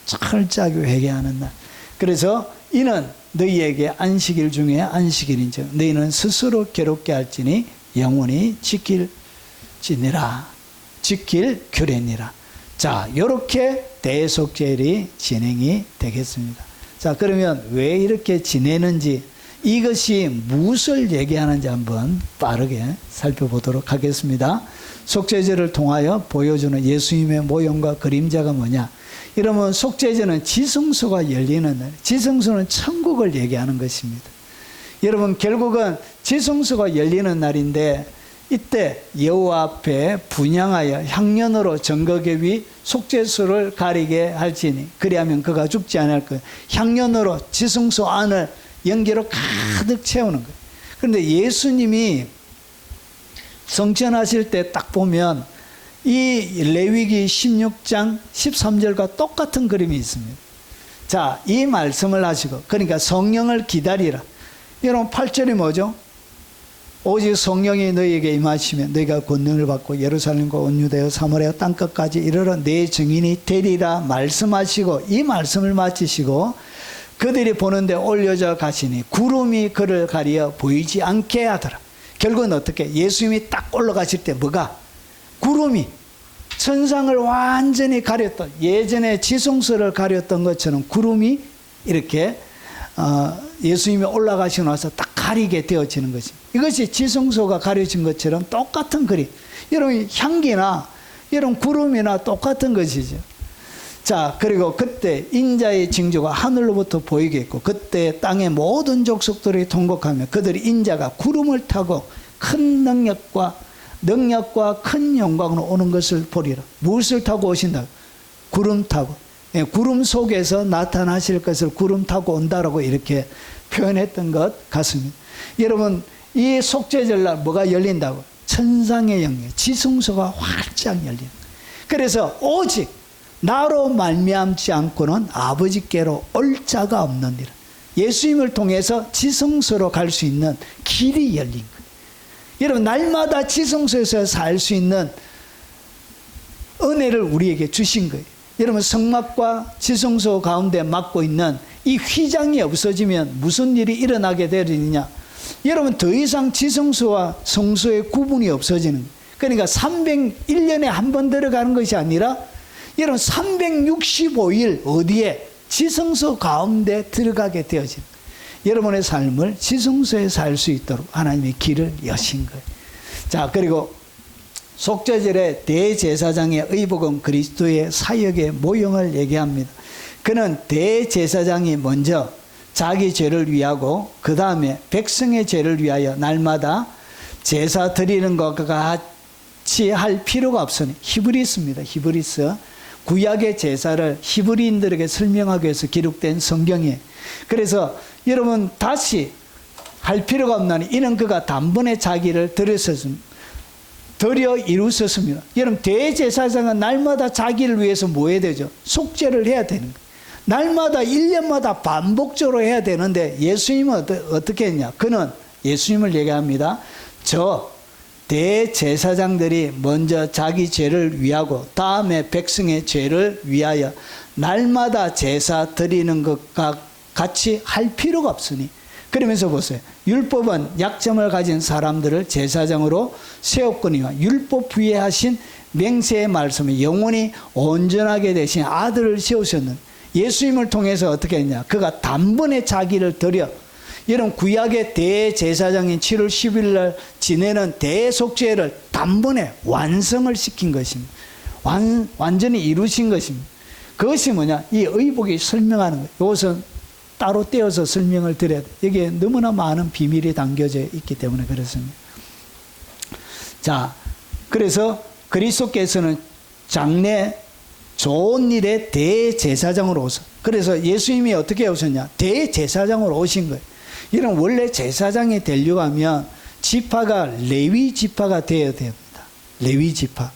철저하게 회개하는 날. 그래서 이는 너희에게 안식일 중에 안식일인즉 너희는 스스로 괴롭게 할지니 영원히 지킬 규례니라. 자, 이렇게 대속죄일이 진행이 되겠습니다. 자, 그러면 왜 이렇게 지내는지, 이것이 무엇을 얘기하는지 한번 빠르게 살펴보도록 하겠습니다. 속죄제를 통하여 보여주는 예수님의 모형과 그림자가 뭐냐? 이러면 속죄제는 지성소가 열리는 날, 지성소는 천국을 얘기하는 것입니다. 여러분, 결국은 지성소가 열리는 날인데, 이때 여호와 앞에 분향하여 향년으로 정거계 위 속죄소를 가리게 할지니 그리하면 그가 죽지 않을 거예요. 향년으로 지성소 안을 연기로 가득 채우는 거예요. 그런데 예수님이 성천하실 때 딱 보면 이 레위기 16장 13절과 똑같은 그림이 있습니다. 자, 이 말씀을 하시고, 그러니까 성령을 기다리라. 여러분, 8절이 뭐죠? 오직 성령이 너희에게 임하시면 너희가 권능을 받고 예루살렘과 온 유대여 사마리아 땅끝까지 이르러 내 증인이 되리라 말씀하시고, 이 말씀을 마치시고 그들이 보는데 올려져 가시니 구름이 그를 가리어 보이지 않게 하더라. 결국은 어떻게? 예수님이 딱 올라가실 때 뭐가? 구름이 천상을 완전히 가렸던, 예전에 지성소를 가렸던 것처럼 구름이 이렇게 예수님이 올라가시고 나서 딱 가리게 되어지는 것입니다. 이것이 지성소가 가려진 것처럼 똑같은 그림. 여러분, 향기나 여러분 구름이나 똑같은 것이죠. 자, 그리고 그때 인자의 징조가 하늘로부터 보이겠고 그때 땅의 모든 족속들이 통곡하며 그들이 인자가 구름을 타고 큰 능력과 큰 영광으로 오는 것을 보리라. 무엇을 타고 오신다? 구름 타고. 구름 속에서 나타나실 것을 구름 타고 온다라고 이렇게 표현했던 것 같습니다. 여러분, 이 속죄절날 뭐가 열린다고? 천상의 영역, 지성소가 활짝 열린다. 그래서 오직 나로 말미암지 않고는 아버지께로 올 자가 없느니라. 예수님을 통해서 지성소로 갈 수 있는 길이 열린 거예요. 여러분, 날마다 지성소에서 살 수 있는 은혜를 우리에게 주신 거예요. 여러분, 성막과 지성소 가운데 막고 있는 이 휘장이 없어지면 무슨 일이 일어나게 되느냐? 여러분, 더 이상 지성소와 성소의 구분이 없어지는 거예요. 그러니까 301년에 한 번 들어가는 것이 아니라 여러분 365일 어디에? 지성소 가운데 들어가게 되어진 거예요. 여러분의 삶을 지성소에 살 수 있도록 하나님의 길을 여신 거예요. 자, 그리고 속죄절의 대제사장의 의복은 그리스도의 사역의 모형을 얘기합니다. 그는 대제사장이 먼저 자기 죄를 위하고 그 다음에 백성의 죄를 위하여 날마다 제사 드리는 것과 같이 할 필요가 없으니, 히브리스입니다. 히브리스. 구약의 제사를 히브리인들에게 설명하기 위해서 기록된 성경이에요. 그래서 여러분 다시 할 필요가 없나니 이는 그가 단번에 자기를 드려 이루셨습니다. 여러분, 대제사장은 날마다 자기를 위해서 뭐 해야 되죠? 속죄를 해야 되는 거예요. 날마다 1년마다 반복적으로 해야 되는데 예수님은 어떻게 했냐? 그는 예수님을 얘기합니다. 저 대제사장들이 먼저 자기 죄를 위하고 다음에 백성의 죄를 위하여 날마다 제사 드리는 것과 같이 할 필요가 없으니, 그러면서 보세요. 율법은 약점을 가진 사람들을 제사장으로 세웠거니와 율법 위에 하신 맹세의 말씀에 영원히 온전하게 되신 아들을 세우셨는, 예수님을 통해서 어떻게 했냐? 그가 단번에 자기를 드려. 이런 구약의 대제사장인 7월 10일 날 지내는 대속죄를 단번에 완성을 시킨 것입니다. 완전히 이루신 것입니다. 그것이 뭐냐? 이 의복이 설명하는 거예요. 이것은 따로 떼어서 설명을 드려야 돼요. 여기에 너무나 많은 비밀이 담겨져 있기 때문에 그렇습니다. 자, 그래서 그리스도께서는 장래 좋은 일의 대제사장으로 오셔. 그래서 예수님이 어떻게 오셨냐? 대제사장으로 오신 거예요. 이런 원래 제사장이 되려고 하면 지파가 레위 지파가 되어야 됩니다. 레위 지파.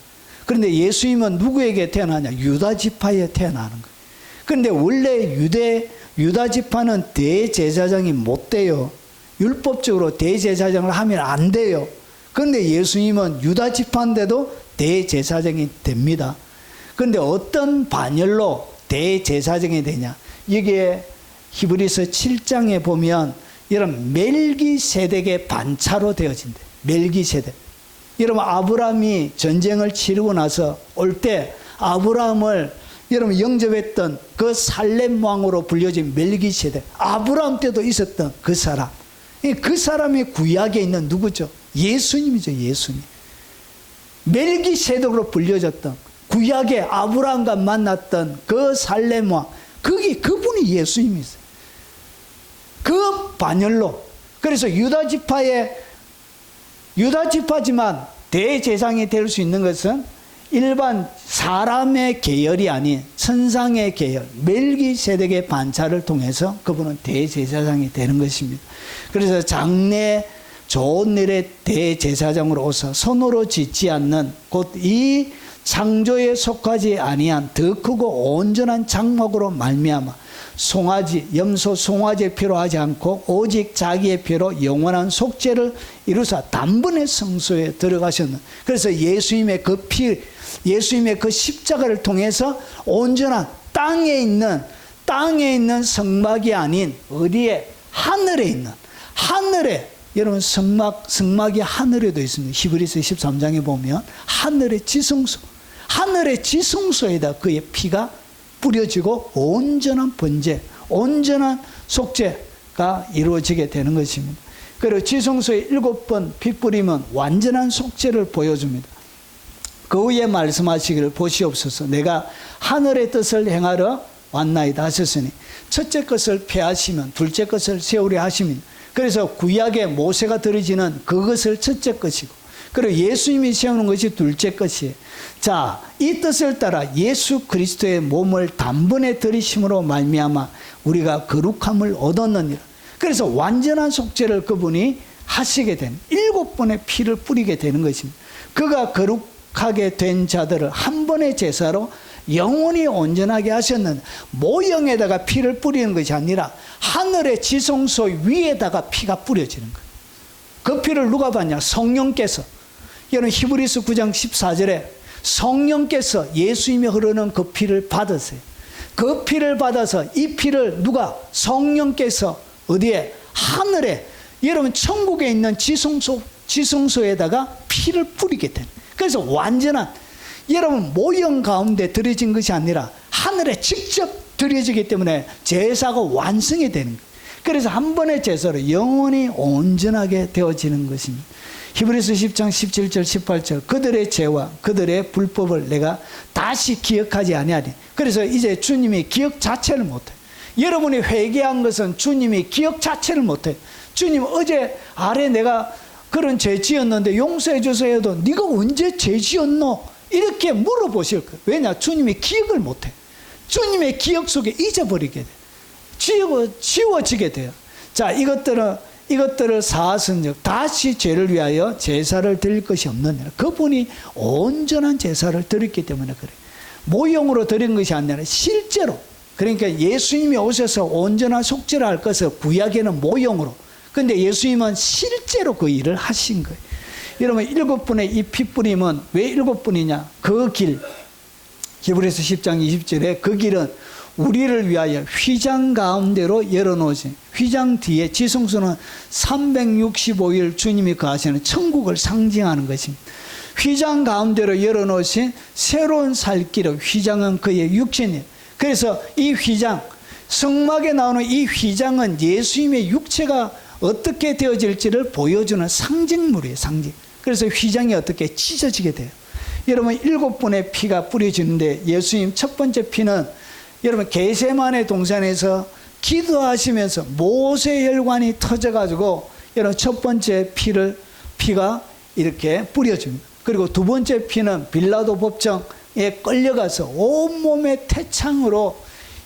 그런데 예수님은 누구에게 태어나냐? 유다 지파에 태어나는 거예요. 그런데 원래 유다 지파는 대제사장이 못 돼요. 율법적으로 대제사장을 하면 안 돼요. 그런데 예수님은 유다 지파인데도 대제사장이 됩니다. 그런데 어떤 반열로 대제사장이 되냐? 여기에 히브리서 7장에 보면 이런 멜기세덱의 반차로 되어진대. 멜기세덱. 여러분 아브라함이 전쟁을 치르고 나서 올 때 아브라함을 여러분 영접했던 그 살렘 왕으로 불려진 멜기세덱. 아브라함 때도 있었던 그 사람. 그 사람이 구약에 있는 누구죠? 예수님이죠. 예수님. 멜기세덱으로 불려졌던 구약에 아브라함과 만났던 그 살렘 왕. 그분이 예수님이세요. 그 반열로. 그래서 유다 지파지만 대제사장이 될 수 있는 것은 일반 사람의 계열이 아닌 천상의 계열, 멜기세덱의 반차를 통해서 그분은 대제사장이 되는 것입니다. 그래서 장래 좋은 일의 대제사장으로 오셔 손으로 짓지 않는 곧 이 창조에 속하지 아니한 더 크고 온전한 장막으로 말미암아 송아지, 염소 송아지의 피로 하지 않고 오직 자기의 피로 영원한 속죄를 이루사 단번에 성소에 들어가셨는. 그래서 예수님의 그 피, 예수님의 그 십자가를 통해서 온전한 땅에 있는 성막이 아닌 어디에? 하늘에 여러분 성막이 하늘에도 있습니다. 히브리서 13장에 보면 하늘의 지성소에다 그의 피가 뿌려지고 온전한 번제, 온전한 속죄가 이루어지게 되는 것입니다. 그리고 지성소에 7번 피 뿌리면 완전한 속죄를 보여줍니다. 그 후에 말씀하시기를 보시옵소서. 내가 하늘의 뜻을 행하러 왔나이다 하셨으니 첫째 것을 폐하시면 둘째 것을 세우려 하시면, 그래서 구약에 모세가 드려지는 그것을 첫째 것이고 그리고 예수님이 세우는 것이 둘째 것이에요. 자, 이 뜻을 따라 예수 그리스도의 몸을 단번에 들이심으로 말미암아 우리가 거룩함을 얻었느니라. 그래서 완전한 속죄를 그분이 하시게 된 7번의 피를 뿌리게 되는 것입니다. 그가 거룩하게 된 자들을 한 번의 제사로 영원히 온전하게 하셨는데 모형에다가 피를 뿌리는 것이 아니라 하늘의 지성소 위에다가 피가 뿌려지는 거예요. 그 피를 누가 받냐? 성령께서. 여러분 히브리서 9장 14절에 성령께서 예수님이 흐르는 그 피를 받으세요. 그 피를 받아서 이 피를 누가? 성령께서 어디에? 하늘에. 여러분 천국에 있는 지성소에다가 피를 뿌리게 된. 그래서 완전한 여러분 모형 가운데 들여진 것이 아니라 하늘에 직접 들여지기 때문에 제사가 완성이 되는 거예요. 그래서 한 번의 제사로 영원히 온전하게 되어지는 것입니다. 히브리서 10장 17절 18절 그들의 죄와 그들의 불법을 내가 다시 기억하지 아니하리. 그래서 이제 주님이 기억 자체를 못해요. 여러분이 회개한 것은 주님이 기억 자체를 못해요. 주님 어제 아래 내가 그런 죄 지었는데 용서해 주세요 해도 네가 언제 죄 지었노? 이렇게 물어보실 거예요. 왜냐? 주님이 기억을 못해요. 주님의 기억 속에 잊어버리게 돼요. 지워지게 돼요. 자, 이것들을 사하선적 다시 죄를 위하여 제사를 드릴 것이 없느니라. 그분이 온전한 제사를 드렸기 때문에 그래요. 모형으로 드린 것이 아니라 실제로. 그러니까 예수님이 오셔서 온전한 속죄를 할 것을 구약에는 모형으로. 근데 예수님은 실제로 그 일을 하신 거예요. 여러분 7분의 이 피 뿌림은 왜 7분이냐? 그 길, 히브리서 10장 20절에 그 길은 우리를 위하여 휘장 가운데로 열어놓으신, 휘장 뒤에 지성소는 365일 주님이 거하시는 천국을 상징하는 것입니다. 휘장 가운데로 열어놓으신 새로운 살 길은 휘장은 그의 육신이에요. 그래서 이 휘장, 성막에 나오는 이 휘장은 예수님의 육체가 어떻게 되어질지를 보여주는 상징물이에요. 상징. 그래서 휘장이 어떻게 찢어지게 돼요. 여러분 7분의 피가 뿌려지는데 예수님 첫 번째 피는 여러분 겟세마네 동산에서 기도하시면서 모세혈관이 터져가지고 여러분 첫 번째 피가 이렇게 뿌려집니다. 그리고 두 번째 피는 빌라도 법정에 끌려가서 온몸에 태창으로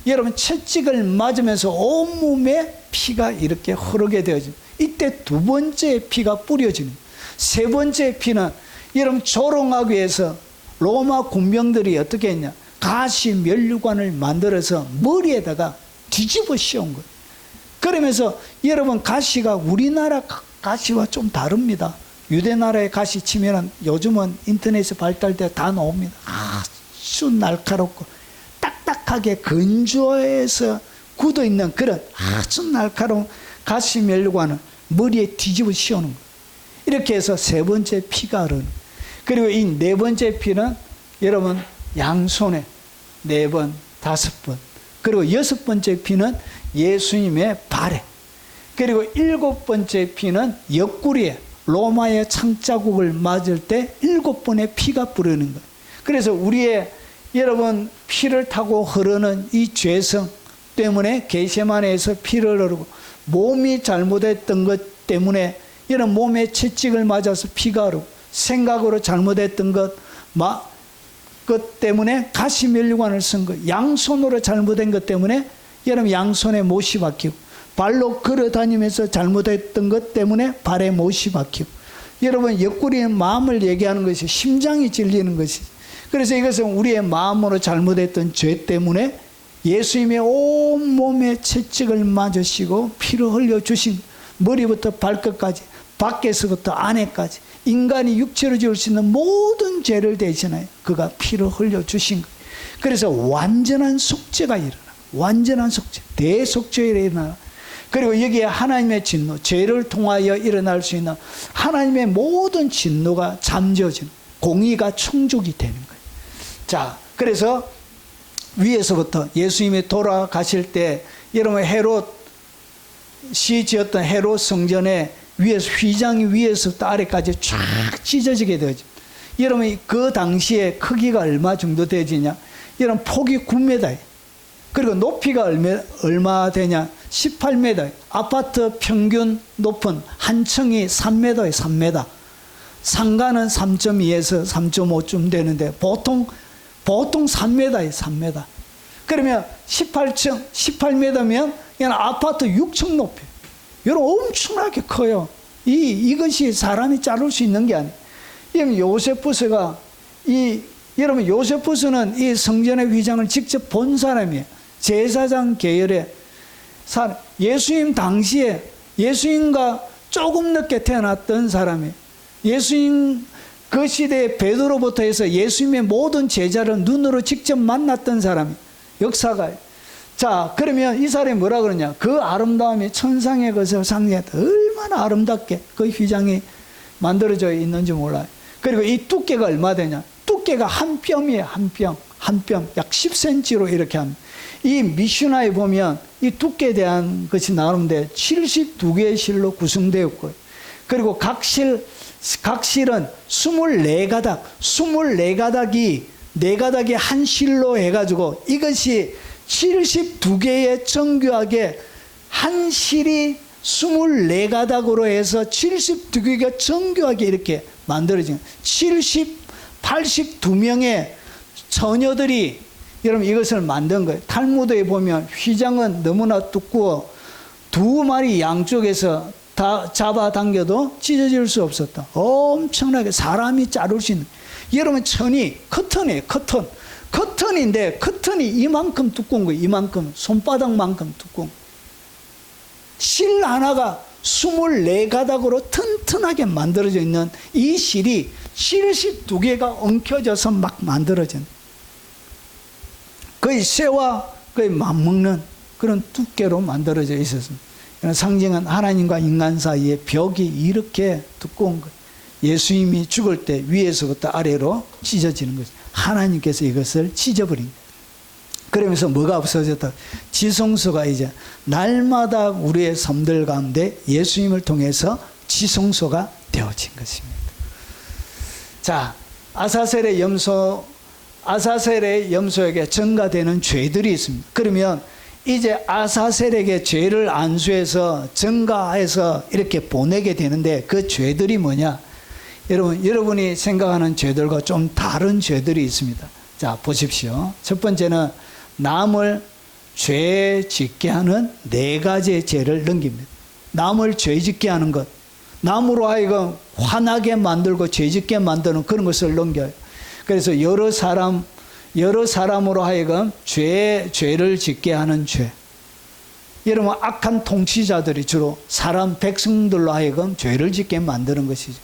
여러분 채찍을 맞으면서 온몸에 피가 이렇게 흐르게 되어집니다. 이때 두 번째 피가 뿌려집니다. 세 번째 피는 여러분 조롱하기 위해서 로마 군병들이 어떻게 했냐, 가시 면류관을 만들어서 머리에다가 뒤집어 씌운 거예요. 그러면서 여러분 가시가 우리나라 가시와 좀 다릅니다. 유대 나라의 가시 치면은 요즘은 인터넷에 발달돼 다 나옵니다. 아주 날카롭고 딱딱하게 건조해서 굳어 있는 그런 아주 날카로운 가시 면류관을 머리에 뒤집어 씌우는 거예요. 이렇게 해서 세 번째 피가 흐르는. 그리고 이 네 번째 피는 여러분 양손에 4번, 5번. 그리고 6번째 피는 예수님의 발에. 그리고 7번째 피는 옆구리에 로마의 창자국을 맞을 때 7번의 피가 뿌리는 거예요. 그래서 우리의 여러분 피를 타고 흐르는 이 죄성 때문에 겟세마네에서 피를 흐르고 몸이 잘못했던 것 때문에 이런 몸에 채찍을 맞아서 피가 흐르고 생각으로 잘못했던 것 때문에 가시 면류관을 쓴 것, 양손으로 잘못된 것 때문에 여러분 양손에 못이 박히고 발로 걸어 다니면서 잘못했던 것 때문에 발에 못이 박히고 여러분 옆구리는 마음을 얘기하는 것이 심장이 찔리는 것이. 그래서 이것은 우리의 마음으로 잘못했던 죄 때문에 예수님의 온몸에 채찍을 맞으시고 피를 흘려주신 머리부터 발끝까지 밖에서부터 안에까지 인간이 육체로 지을 수 있는 모든 죄를 대신하여 그가 피를 흘려주신 거예요. 그래서 완전한 속죄가 일어나. 완전한 속죄, 대속죄가 일어나. 그리고 여기에 하나님의 진노, 죄를 통하여 일어날 수 있는 하나님의 모든 진노가 잠재워지는, 공의가 충족이 되는 거예요. 자, 그래서 위에서부터 예수님이 돌아가실 때 여러분 헤롯이 지었던 헤롯 성전에 위에서 휘장이 위에서부터 아래까지 쫙 찢어지게 되죠. 여러분 그 당시에 크기가 얼마 정도 되지냐? 여러분 폭이 9m예요. 그리고 높이가 얼마 되냐? 18m. 아파트 평균 높은 한 층이 3m예요. 3m. 상가는 3.2에서 3.5쯤 되는데 보통 3m예요. 3m. 그러면 18층 18m면 그냥 아파트 6층 높이. 여러분 엄청나게 커요. 이것이 사람이 자를 수 있는 게 아니에요. 여러분 요세푸스가 여러분 요세푸스는 이 성전의 휘장을 직접 본 사람이에요. 제사장 계열의 사람. 예수님 당시에 예수님과 조금 늦게 태어났던 사람이에요. 예수님 그 시대에 베드로부터 해서 예수님의 모든 제자를 눈으로 직접 만났던 사람이에요. 역사가요. 자, 그러면 이 사람이 뭐라 그러냐? 그 아름다움이 천상의 것을 상징했다. 얼마나 아름답게 그 휘장이 만들어져 있는지 몰라요. 그리고 이 두께가 얼마 되냐? 두께가 한 뼘이에요. 한 뼘. 약 10cm로 이렇게 합니다. 이 미슈나에 보면 이 두께에 대한 것이 나오는데 72개의 실로 구성되었고요. 그리고 각 실은 24가닥, 24가닥이 4가닥이 한 실로 해가지고 이것이 72개의 정교하게 한 실이 24가닥으로 해서 72개가 정교하게 이렇게 만들어진 82명의 처녀들이 여러분 이것을 만든 거예요. 탈무드에 보면 휘장은 너무나 두꺼워 2마리 양쪽에서 다 잡아당겨도 찢어질 수 없었다. 엄청나게 사람이 자를 수 있는. 여러분 천이 커튼이에요. 커튼인데 커튼이 이만큼 두꺼운 거예요. 이만큼 손바닥만큼 두꺼운 거예요. 실 하나가 24가닥으로 튼튼하게 만들어져 있는 이 실이 72개가 엉켜져서 막 만들어진 거의 새와 거의 맞먹는 그런 두께로 만들어져 있었습니다. 상징은 하나님과 인간 사이의 벽이 이렇게 두꺼운 거예요. 예수님이 죽을 때 위에서부터 아래로 찢어지는 거죠. 하나님께서 이것을 찢어버린 거예요. 그러면서 뭐가 없어졌다? 지성소가 이제 날마다 우리의 삶들 가운데 예수님을 통해서 지성소가 되어진 것입니다. 자, 아사셀의 염소에게 전가되는 죄들이 있습니다. 그러면 이제 아사셀에게 죄를 안수해서 전가해서 이렇게 보내게 되는데 그 죄들이 뭐냐? 여러분이 생각하는 죄들과 좀 다른 죄들이 있습니다. 자, 보십시오. 첫 번째는 남을 죄 짓게 하는 4가지의 죄를 넘깁니다. 남을 죄 짓게 하는 것, 남으로 하여금 화나게 만들고 죄 짓게 만드는 그런 것을 넘겨요. 그래서 여러 사람으로 하여금 죄를 짓게 하는 죄. 여러분, 악한 통치자들이 주로 백성들로 하여금 죄를 짓게 만드는 것이죠.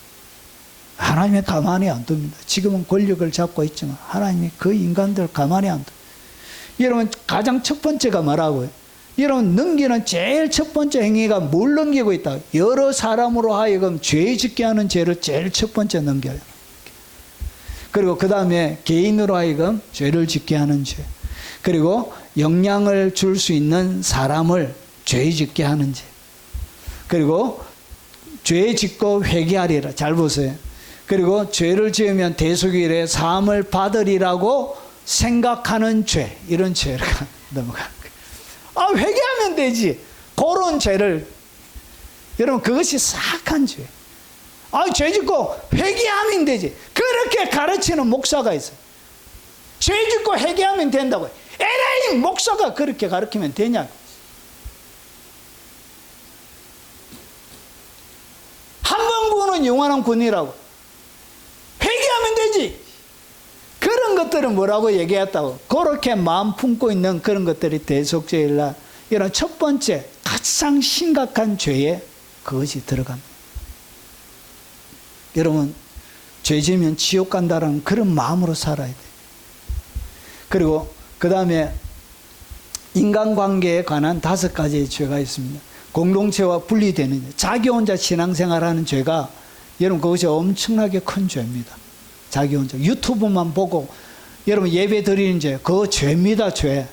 하나님이 가만히 안 둡니다. 지금은 권력을 잡고 있지만 하나님이 그 인간들 가만히 안 둡니다. 여러분, 가장 첫 번째가 뭐라고요? 여러분, 넘기는 제일 첫 번째 행위가 뭘 넘기고 있다? 여러 사람으로 하여금 죄 짓게 하는 죄를 제일 첫 번째 넘겨요. 그리고 그 다음에 개인으로 하여금 죄를 짓게 하는 죄. 그리고 영향을 줄 수 있는 사람을 죄 짓게 하는 죄. 그리고 죄 짓고 회개하리라. 잘 보세요. 그리고 죄를 지으면 대속일에 사함을 받으리라고 생각하는 죄. 이런 죄를 넘어가는 거예요. 아, 회개하면 되지. 그런 죄를. 여러분, 그것이 사악한 죄. 아, 죄 짓고 회개하면 되지. 그렇게 가르치는 목사가 있어요. 죄 짓고 회개하면 된다고요. 에라이, 목사가 그렇게 가르치면 되냐고. 한 번 구원은 영원한 구원이라고. 회개하면 되지. 그런 것들은 뭐라고 얘기했다고. 그렇게 마음 품고 있는 그런 것들이 대속죄일날 이런 첫 번째 가장 심각한 죄에 그것이 들어갑니다. 여러분, 죄 지으면 지옥 간다는 그런 마음으로 살아야 돼요. 그리고 그 다음에 인간관계에 관한 5가지의 죄가 있습니다. 공동체와 분리되는 죄. 자기 혼자 신앙생활하는 죄가 여러분, 그것이 엄청나게 큰 죄입니다. 자기 혼자 유튜브만 보고 여러분 예배 드리는 죄, 그거 죄입니다. 죄.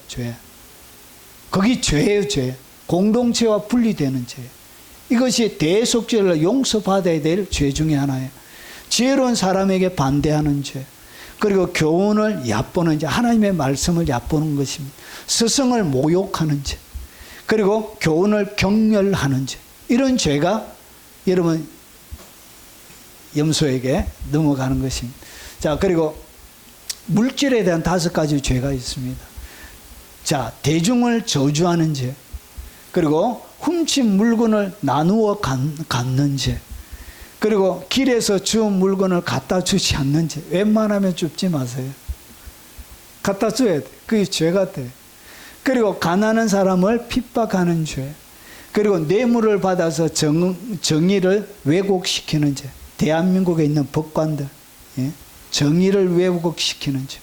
거기 죄예요. 죄. 공동체와 분리되는 죄. 이것이 대속죄를 용서받아야 될 죄 중에 하나예요. 지혜로운 사람에게 반대하는 죄. 그리고 교훈을 얕보는 죄. 하나님의 말씀을 얕보는 것입니다. 스승을 모욕하는 죄. 그리고 교훈을 경멸하는 죄. 이런 죄가 여러분 염소에게 넘어가는 것입니다. 자, 그리고 물질에 대한 5가지 죄가 있습니다. 자, 대중을 저주하는 죄. 그리고 훔친 물건을 나누어 갖는 죄. 그리고 길에서 주운 물건을 갖다 주지 않는 죄. 웬만하면 줍지 마세요. 갖다 줘야 돼. 그게 죄가 돼. 그리고 가난한 사람을 핍박하는 죄. 그리고 뇌물을 받아서 정의를 왜곡시키는 죄. 대한민국에 있는 법관들, 예? 정의를 왜곡시키는 죄.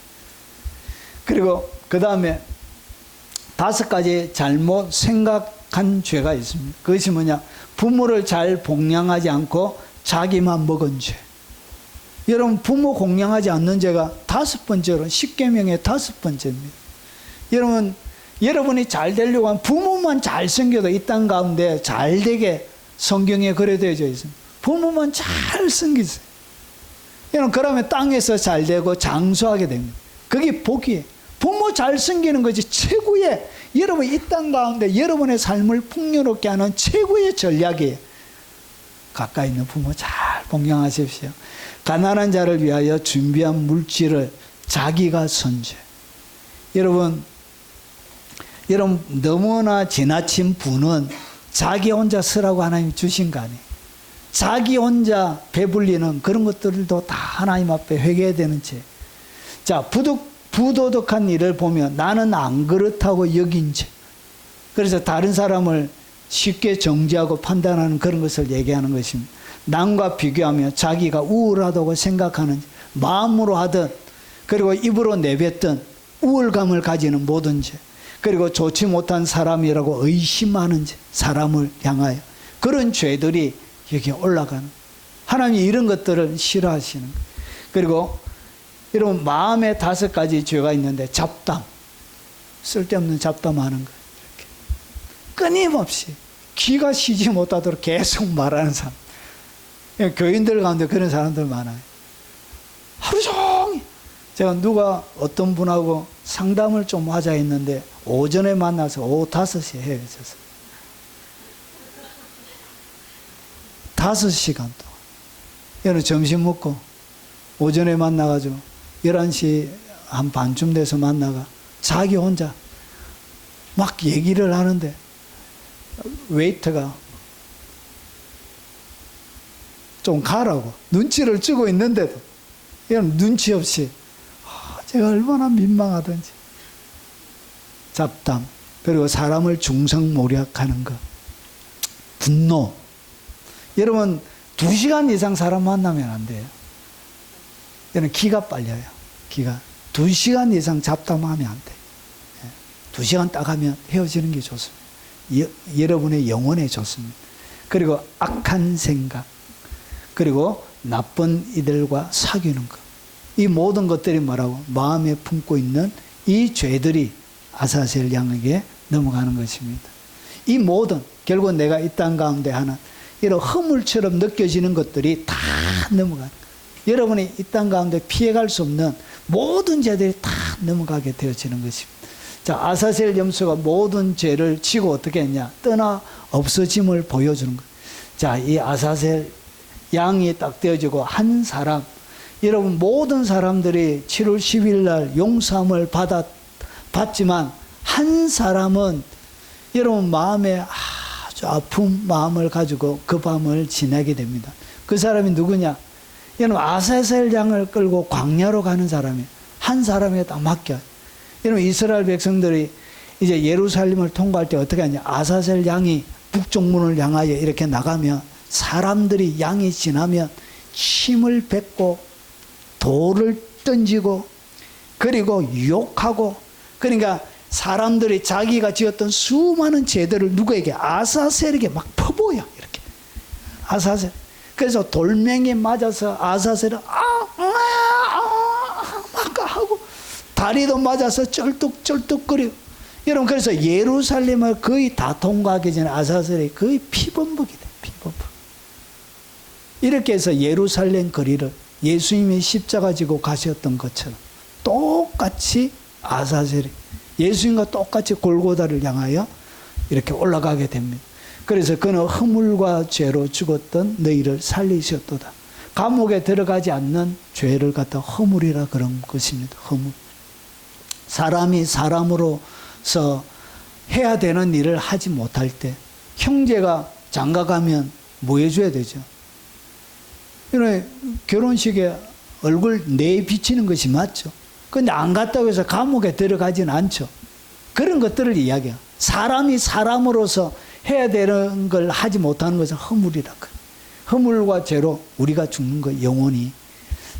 그리고 그 다음에 5가지 잘못 생각한 죄가 있습니다. 그것이 뭐냐? 부모를 잘 복양하지 않고 자기만 먹은 죄. 여러분, 부모 공양하지 않는 죄가 5번째로 10계명의 5번째입니다. 여러분이 잘 되려고 하면 부모만 잘생겨도 이 땅 가운데 잘 되게 성경에 그래 되어 있습니다. 부모만 잘 섬기세요. 여러분, 그러면 땅에서 잘 되고 장수하게 됩니다. 그게 복이에요. 부모 잘 섬기는 것이 최고의, 여러분 이 땅 가운데 여러분의 삶을 풍요롭게 하는 최고의 전략이에요. 가까이 있는 부모 잘 복양하십시오. 가난한 자를 위하여 준비한 물질을 자기가 선죄. 여러분 너무나 지나친 부는 자기 혼자 쓰라고 하나님이 주신 거 아니에요. 자기 혼자 배불리는 그런 것들도 다 하나님 앞에 회개해야 되는 죄. 자, 부도덕한 일을 보면 나는 안 그렇다고 여긴 죄. 그래서 다른 사람을 쉽게 정죄하고 판단하는 그런 것을 얘기하는 것입니다. 남과 비교하며 자기가 우월하다고 생각하는 죄. 마음으로 하든 그리고 입으로 내뱉든 우월감을 가지는 모든 죄. 그리고 좋지 못한 사람이라고 의심하는 죄. 사람을 향하여. 그런 죄들이 여기에 올라가는. 하나님이 이런 것들을 싫어하시는 거예요. 그리고 여러분, 마음에 5가지 죄가 있는데 잡담. 쓸데없는 잡담하는 거. 이렇게 끊임없이 귀가 쉬지 못하도록 계속 말하는 사람. 교인들 가운데 그런 사람들 많아요. 하루 종일 제가 누가 어떤 분하고 상담을 좀 하자 했는데 오전에 만나서 오후 5시에 헤어졌어요. 5시간 동안. 얘는 점심 먹고 오전에 만나가지고 11시 한 반쯤 돼서 만나가 자기 혼자 막 얘기를 하는데 웨이터가 좀 가라고 눈치를 주고 있는데도 얘는 눈치 없이 제가 얼마나 민망하던지 잡담, 그리고 사람을 중상모략하는 것, 분노. 여러분 2시간 이상 사람 만나면 안 돼요. 얘는 기가 빨려요. 기가 2시간 이상 잡담하면 안 돼요. 2시간 딱 하면 헤어지는 게 좋습니다. 여러분의 영혼에 좋습니다. 그리고 악한 생각, 그리고 나쁜 이들과 사귀는 것, 이 모든 것들이 뭐라고? 마음에 품고 있는 이 죄들이 아사셀 양에게 넘어가는 것입니다. 이 모든, 결국 내가 이 땅 가운데 하는 이런 허물처럼 느껴지는 것들이 다 넘어가는 거예요. 여러분이 이 땅 가운데 피해갈 수 없는 모든 죄들이 다 넘어가게 되어지는 것입니다. 자, 아사셀 염소가 모든 죄를 지고 어떻게 했냐? 떠나 없어짐을 보여주는 거예요. 자, 이 아사셀 양이 딱 되어지고 한 사람, 여러분 모든 사람들이 7월 10일 날 용서함을 받지만 한 사람은 여러분 마음에 아주 아픈 마음을 가지고 그 밤을 지내게 됩니다. 그 사람이 누구냐? 여러분 아사셀 양을 끌고 광야로 가는 사람이 한 사람에 딱 맡겨. 여러분 이스라엘 백성들이 이제 예루살렘을 통과할 때 어떻게 하냐? 아사셀 양이 북쪽문을 향하여 이렇게 나가면 사람들이 양이 지나면 침을 뱉고 돌을 던지고 그리고 욕하고, 그러니까 사람들이 자기가 지었던 수많은 죄들을 누구에게? 아사셀에게 막 퍼부어요. 이렇게 아사셀. 그래서 돌멩이 맞아서 아사셀은 막 하고 다리도 맞아서 쩔뚝쩔뚝거려. 여러분 그래서 예루살렘을 거의 다 통과하기 전에 아사셀이 거의 피범벅이 돼. 피범벅. 이렇게 해서 예루살렘 거리를 예수님이 십자가 지고 가셨던 것처럼 똑같이 아사셀이 예수님과 똑같이 골고다를 향하여 이렇게 올라가게 됩니다. 그래서 그는 허물과 죄로 죽었던 너희를 살리셨도다. 감옥에 들어가지 않는 죄를 갖다 허물이라 그런 것입니다. 허물. 사람이 사람으로서 해야 되는 일을 하지 못할 때 형제가 장가가면 뭐 해줘야 되죠? 결혼식에 얼굴 내비치는 것이 맞죠. 그런데 안 갔다고 해서 감옥에 들어가지는 않죠. 그런 것들을 이야기해요. 사람이 사람으로서 해야 되는 걸 하지 못하는 것은 허물이라 그래요. 허물과 죄로 우리가 죽는 거 영원히.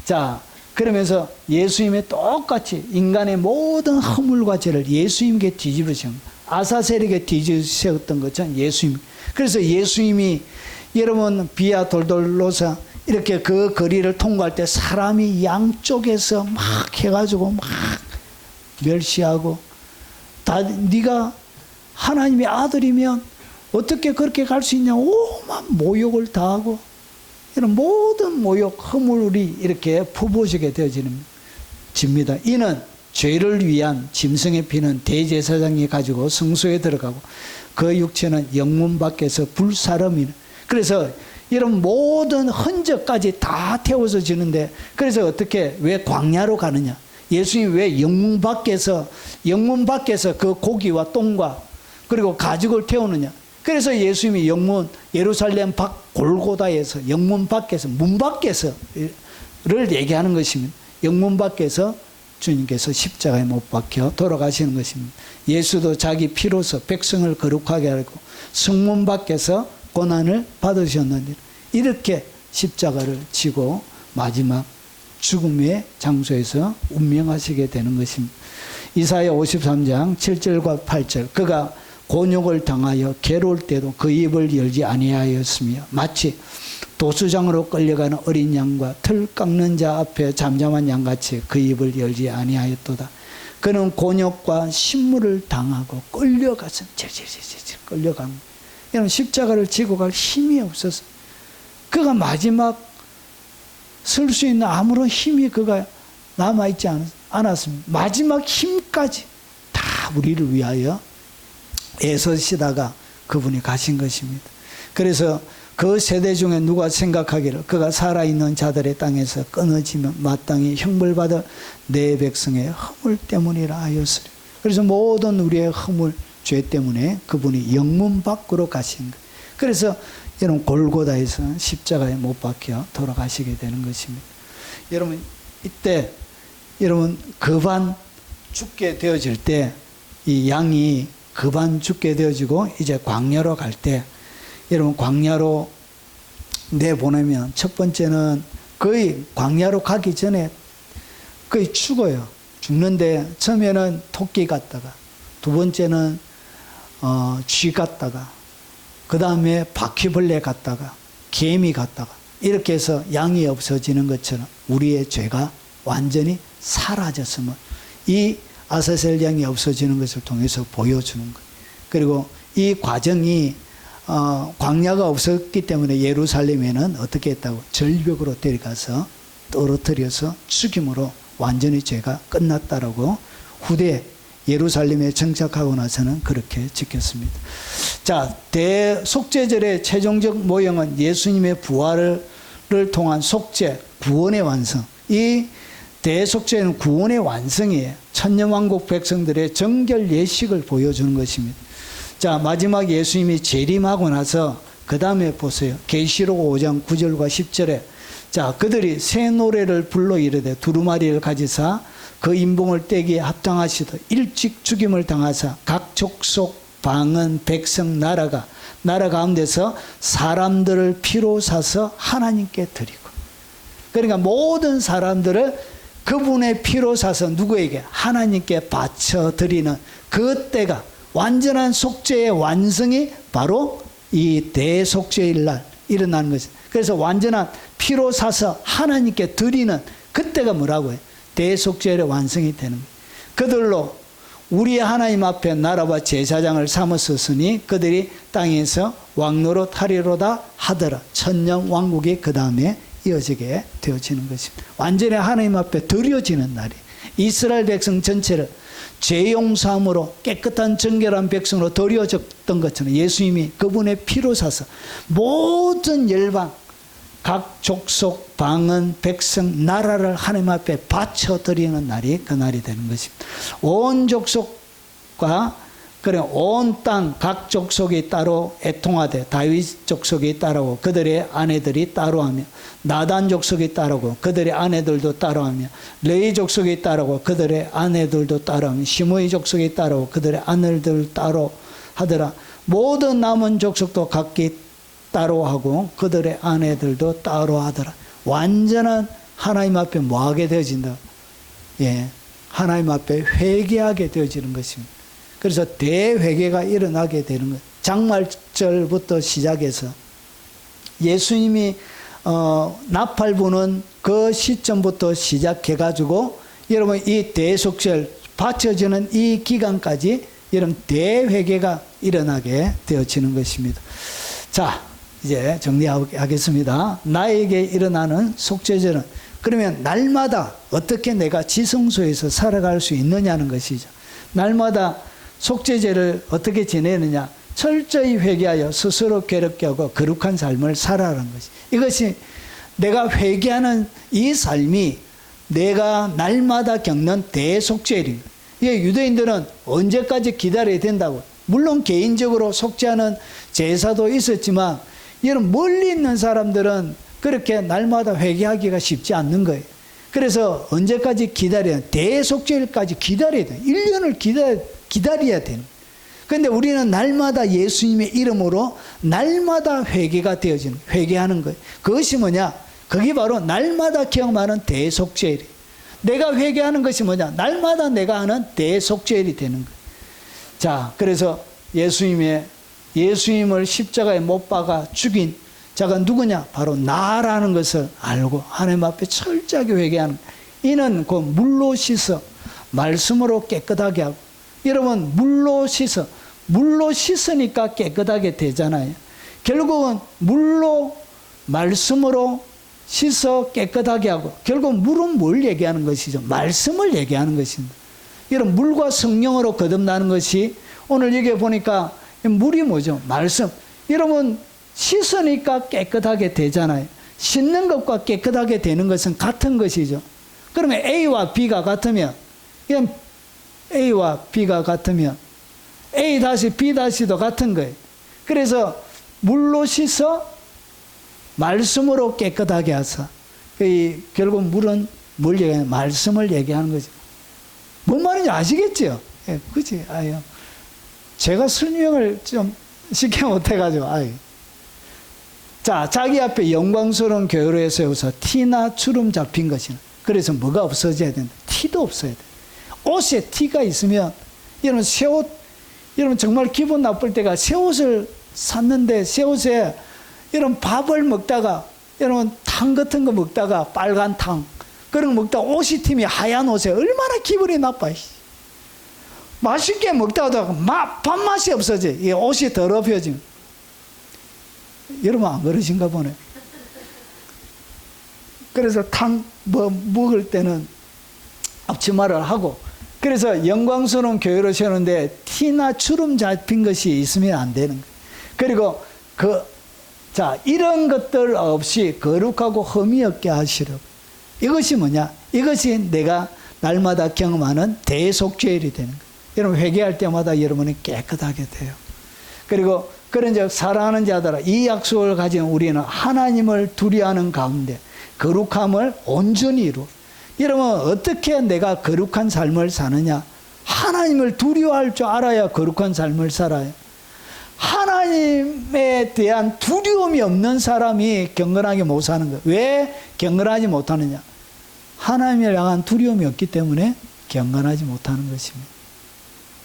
자, 그러면서 예수님의 똑같이 인간의 모든 허물과 죄를 예수님께 뒤집으신 아사셀에게 뒤집으셨던 것은 예수님. 그래서 예수님이 여러분 비아 돌돌로사 이렇게 그 거리를 통과할 때 사람이 양쪽에서 막 해가지고 막 멸시하고 다 네가 하나님의 아들이면 어떻게 그렇게 갈 수 있냐 오만 모욕을 다하고 이런 모든 모욕 허물이 이렇게 퍼부어지게 되어집니다. 이는 죄를 위한 짐승의 피는 대제사장이 가지고 성소에 들어가고 그 육체는 영문 밖에서 불사름이네. 그래서 이런 모든 흔적까지 다 태워서 지는데 그래서 어떻게 왜 광야로 가느냐? 예수님이 왜 영문 밖에서 그 고기와 똥과 그리고 가죽을 태우느냐? 그래서 예수님이 영문 예루살렘 밖 골고다에서 영문 밖에서 문 밖에서를 얘기하는 것입니다. 영문 밖에서 주님께서 십자가에 못 박혀 돌아가시는 것입니다. 예수도 자기 피로서 백성을 거룩하게 하고 성문 밖에서 고난을 받으셨느니라. 이렇게 십자가를 지고 마지막 죽음의 장소에서 운명하시게 되는 것입니다. 이사야 53장 7절과 8절 그가 곤욕을 당하여 괴로울 때도 그 입을 열지 아니하였으며 마치 도수장으로 끌려가는 어린 양과 틀 깎는 자 앞에 잠잠한 양같이 그 입을 열지 아니하였도다. 그는 곤욕과 신물을 당하고 끌려가서 질질질질 끌려가는, 이런 십자가를 지고 갈 힘이 없어서 그가 마지막 설 수 있는 아무런 힘이 그가 남아있지 않았습니다. 마지막 힘까지 다 우리를 위하여 애쓰시다가 그분이 가신 것입니다. 그래서 그 세대 중에 누가 생각하기를 그가 살아있는 자들의 땅에서 끊어지면 마땅히 형벌받을 내 백성의 허물 때문이라 하였으리. 그래서 모든 우리의 허물, 죄 때문에 그분이 영문 밖으로 가신 거예요. 그래서 여러분 골고다에서 십자가에 못 박혀 돌아가시게 되는 것입니다. 여러분 이때 여러분 급한 죽게 되어질 때 이 양이 급한 죽게 되어지고 이제 광야로 갈 때, 여러분 광야로 내보내면 첫 번째는 거의 광야로 가기 전에 거의 죽어요. 죽는데 처음에는 토끼 같다가, 두 번째는 쥐 같다가, 그 다음에 바퀴벌레 같다가, 개미 같다가, 이렇게 해서 양이 없어지는 것처럼 우리의 죄가 완전히 사라졌으면 이 아사셀 양이 없어지는 것을 통해서 보여주는 거예요. 그리고 이 과정이 광야가 없었기 때문에 예루살렘에는 어떻게 했다고? 절벽으로 데려가서 떨어뜨려서 죽임으로 완전히 죄가 끝났다라고 후대 예루살렘에 정착하고 나서는 그렇게 지켰습니다. 자, 대속죄절의 최종적 모형은 예수님의 부활을 통한 속죄, 구원의 완성. 이 대속죄는 구원의 완성이에요. 천년왕국 백성들의 정결 예식을 보여주는 것입니다. 자, 마지막 예수님이 재림하고 나서 그 다음에 보세요. 계시록 5장 9절과 10절에 자, 그들이 새 노래를 불러 이르되 두루마리를 가지사 그 인봉을 떼기에 합당하시되 일찍 죽임을 당하사 각 족속 방언 백성 나라 가운데서 사람들을 피로 사서 하나님께 드리고, 그러니까 모든 사람들을 그분의 피로 사서 누구에게? 하나님께 바쳐 드리는 그 때가, 완전한 속죄의 완성이 바로 이 대속죄일 날 일어나는 것입니다. 그래서 완전한 피로 사서 하나님께 드리는 그때가 뭐라고요? 대속죄의 완성이 되는 거예요. 그들로 우리 하나님 앞에 나라와 제사장을 삼았으니 그들이 땅에서 왕노릇 하리로다 하더라. 천년 왕국이 그 다음에 이어지게 되어지는 것입니다. 완전히 하나님 앞에 드려지는 날이, 이스라엘 백성 전체를 죄 용서함으로 깨끗한 정결한 백성으로 드려졌던 것처럼 예수님이 그분의 피로 사서 모든 열방, 각 족속, 방언, 백성, 나라를 하나님 앞에 바쳐드리는 날이 그 날이 되는 것입니다. 온 족속과 그래 온 땅 각 족속이 따로 애통하되 다윗 족속이 따르고 그들의 아내들이 따로하며 나단 족속이 따르고 그들의 아내들도 따로하며 레위 족속이 따르고 그들의 아내들도 따로하며 시므이 족속이 따르고 그들의 아내들 따로 하더라. 모든 남은 족속도 각기 따로하고 그들의 아내들도 따로하더라. 완전한 하나님 앞에 뭐하게 되어진다? 예, 하나님 앞에 회개하게 되어지는 것입니다. 그래서 대회개가 일어나게 되는 거예요. 장말절부터 시작해서 예수님이 나팔부는 그 시점부터 시작해가지고 여러분 이 대속절 바쳐지는 이 기간까지 여러분 대회개가 일어나게 되어지는 것입니다. 자, 이제 정리하겠습니다. 나에게 일어나는 속죄절은 그러면 날마다 어떻게 내가 지성소에서 살아갈 수 있느냐는 것이죠. 날마다 속죄제를 어떻게 지내느냐? 철저히 회개하여 스스로 괴롭게 하고 거룩한 삶을 살아가는 것이. 이것이 내가 회개하는 이 삶이 내가 날마다 겪는 대속죄입니다. 이게 유대인들은 언제까지 기다려야 된다고? 물론 개인적으로 속죄하는 제사도 있었지만 이런 멀리 있는 사람들은 그렇게 날마다 회개하기가 쉽지 않는 거예요. 그래서 언제까지 기다려야 돼? 대속죄일까지 기다려야 돼. 1년을 기다려야 되는. 그런데 우리는 날마다 예수님의 이름으로 날마다 회개가 되어지는, 회개하는 거예요. 그것이 뭐냐? 그게 바로 날마다 경험하는 대속죄일이에요. 내가 회개하는 것이 뭐냐? 날마다 내가 하는 대속죄일이 되는 거예요. 자, 그래서 예수님을 십자가에 못 박아 죽인 자가 누구냐? 바로 나라는 것을 알고 하나님 앞에 철저하게 회개하는 거예요. 이는 그 물로 씻어 말씀으로 깨끗하게 하고, 여러분 물로 씻으니까 깨끗하게 되잖아요. 결국은 물로 말씀으로 씻어 깨끗하게 하고, 결국 물은 뭘 얘기하는 것이죠? 말씀을 얘기하는 것입니다. 여러분 물과 성령으로 거듭나는 것이, 오늘 여기 보니까 물이 뭐죠? 말씀. 여러분 씻으니까 깨끗하게 되잖아요. 씻는 것과 깨끗하게 되는 것은 같은 것이죠. 그러면 A와 B가 같으면, 이건 A와 B가 같으면 A 다시 B 다시도 같은 거예요. 그래서 물로 씻어 말씀으로 깨끗하게 하사. 결국 물은 뭘 얘기하는? 말씀을 얘기하는 거죠. 뭔 말인지 아시겠죠? 예, 그치? 아유, 제가 설명을 좀 쉽게 못해가지고, 아유. 자, 자기 앞에 영광스러운 교회로 세워서 티나 주름 잡힌 것이나. 그래서 뭐가 없어져야 된다? 티도 없어야 돼. 옷에 티가 있으면, 여러분 새 옷, 여러분 정말 기분 나쁠 때가, 새 옷을 샀는데 새 옷에 여러분 밥을 먹다가, 여러분 탕 같은 거 먹다가, 빨간 탕 그런 거 먹다가 옷이 튀면 하얀 옷에 얼마나 기분이 나빠. 맛있게 먹다가 밥맛이 없어져. 이 옷이 더럽혀지면. 여러분 안 그러신가 보네. 그래서 탕 먹을 때는 앞치마를 하고, 그래서 영광스러운 교회로 세우는데 티나 주름 잡힌 것이 있으면 안 되는 거예요. 그리고 이런 것들 없이 거룩하고 흠이 없게 하시려고. 이것이 뭐냐? 이것이 내가 날마다 경험하는 대속죄일이 되는 거예요. 여러분 회개할 때마다 여러분이 깨끗하게 돼요. 그리고 그런즉 사랑하는 자들아, 이 약속을 가진 우리는 하나님을 두려워하는 가운데 거룩함을 온전히 이루어. 여러분 어떻게 내가 거룩한 삶을 사느냐? 하나님을 두려워할 줄 알아야 거룩한 삶을 살아요. 하나님에 대한 두려움이 없는 사람이 경건하게 못 사는 거예요. 왜 경건하지 못하느냐? 하나님을 향한 두려움이 없기 때문에 경건하지 못하는 것입니다.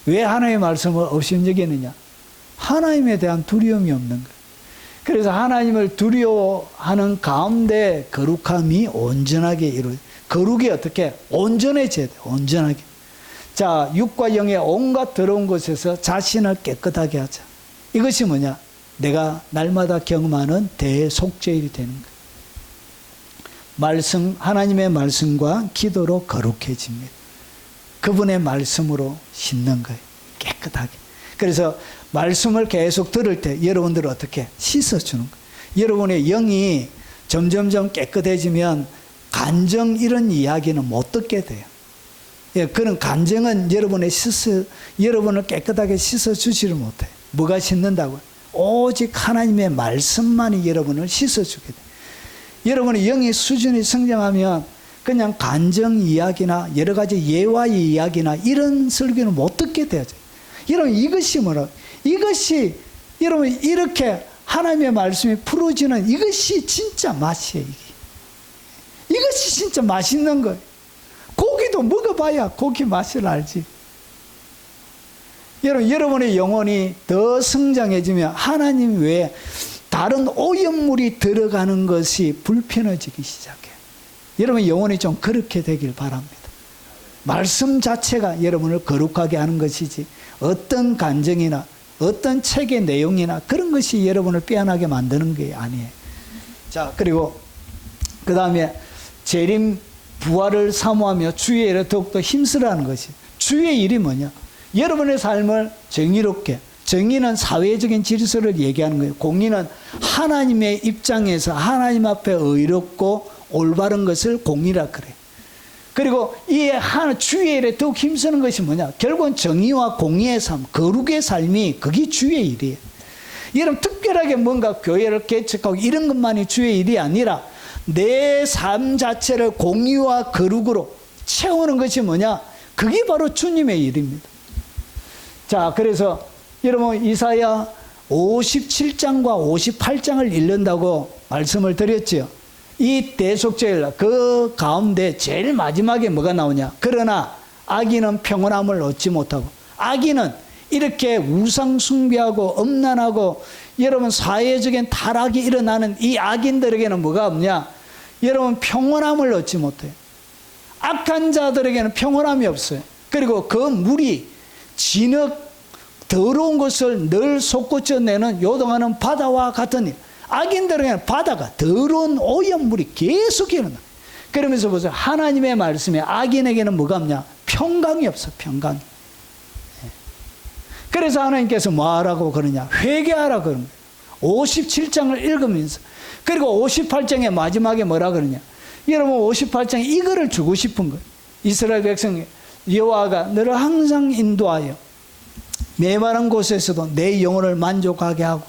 왜 하나님의 말씀을 업신여기느냐? 하나님에 대한 두려움이 없는 거예요. 그래서 하나님을 두려워하는 가운데 거룩함이 온전하게 이루어져요. 거룩이 어떻게? 온전해져야 돼요. 온전하게. 자, 육과 영의 온갖 더러운 것에서 자신을 깨끗하게 하자. 이것이 뭐냐? 내가 날마다 경험하는 대속죄일이 되는 거예요. 말씀, 하나님의 말씀과 기도로 거룩해집니다. 그분의 말씀으로 씻는 거예요. 깨끗하게. 그래서 말씀을 계속 들을 때 여러분들은 어떻게? 씻어주는 거예요. 여러분의 영이 점점점 깨끗해지면 간정 이런 이야기는 못 듣게 돼요. 예, 그런 간정은 여러분을 깨끗하게 씻어주지를 못해요. 뭐가 씻는다고요? 오직 하나님의 말씀만이 여러분을 씻어주게 돼요. 여러분의 영의 수준이 성장하면 그냥 간정 이야기나 여러 가지 예화의 이야기나 이런 설교는 못 듣게 되어져. 여러분 이것이 뭐라? 이것이 여러분 이렇게 하나님의 말씀이 풀어지는 이것이 진짜 맛이에요. 이것이 진짜 맛있는 거예요. 고기도 먹어봐야 고기 맛을 알지. 여러분의 영혼이 더 성장해지면 하나님 외에 다른 오염물이 들어가는 것이 불편해지기 시작해요. 여러분 영혼이 좀 그렇게 되길 바랍니다. 말씀 자체가 여러분을 거룩하게 하는 것이지 어떤 간정이나 어떤 책의 내용이나 그런 것이 여러분을 빼어나게 만드는 게 아니에요. 자, 그리고 그 다음에 재림 부활을 사모하며 주의 일에 더욱더 힘쓰라는 것이. 주의 일이 뭐냐? 여러분의 삶을 정의롭게, 정의는 사회적인 질서를 얘기하는 거예요. 공의는 하나님의 입장에서 하나님 앞에 의롭고 올바른 것을 공의라 그래요. 그리고 이 주의 일에 더욱 힘쓰는 것이 뭐냐? 결국은 정의와 공의의 삶, 거룩의 삶이 그게 주의 일이에요. 여러분 특별하게 뭔가 교회를 개척하고 이런 것만이 주의 일이 아니라 내 삶 자체를 공의와 거룩으로 채우는 것이 뭐냐? 그게 바로 주님의 일입니다. 자, 그래서 여러분 이사야 57장과 58장을 읽는다고 말씀을 드렸죠. 이 대속죄일 그 가운데 제일 마지막에 뭐가 나오냐? 그러나 악인은 평온함을 얻지 못하고, 악인은 이렇게 우상 숭배하고 엄난하고 여러분 사회적인 타락이 일어나는 이 악인들에게는 뭐가 없냐? 여러분 평온함을 얻지 못해요. 악한 자들에게는 평온함이 없어요. 그리고 그 물이 진흙 더러운 것을 늘 솟구쳐내는 요동하는 바다와 같으니 악인들에게는 바다가 더러운 오염물이 계속 일어나. 그러면서 보세요. 하나님의 말씀에 악인에게는 뭐가 없냐? 평강이 없어. 평강이. 그래서 하나님께서 뭐하라고 그러냐? 회개하라 그런 거예요. 57장을 읽으면서. 그리고 58장의 마지막에 뭐라 그러냐? 여러분 58장에 이거를 주고 싶은 거예요. 이스라엘 백성이 여호와가 너를 항상 인도하여 메마른 곳에서도 내 영혼을 만족하게 하고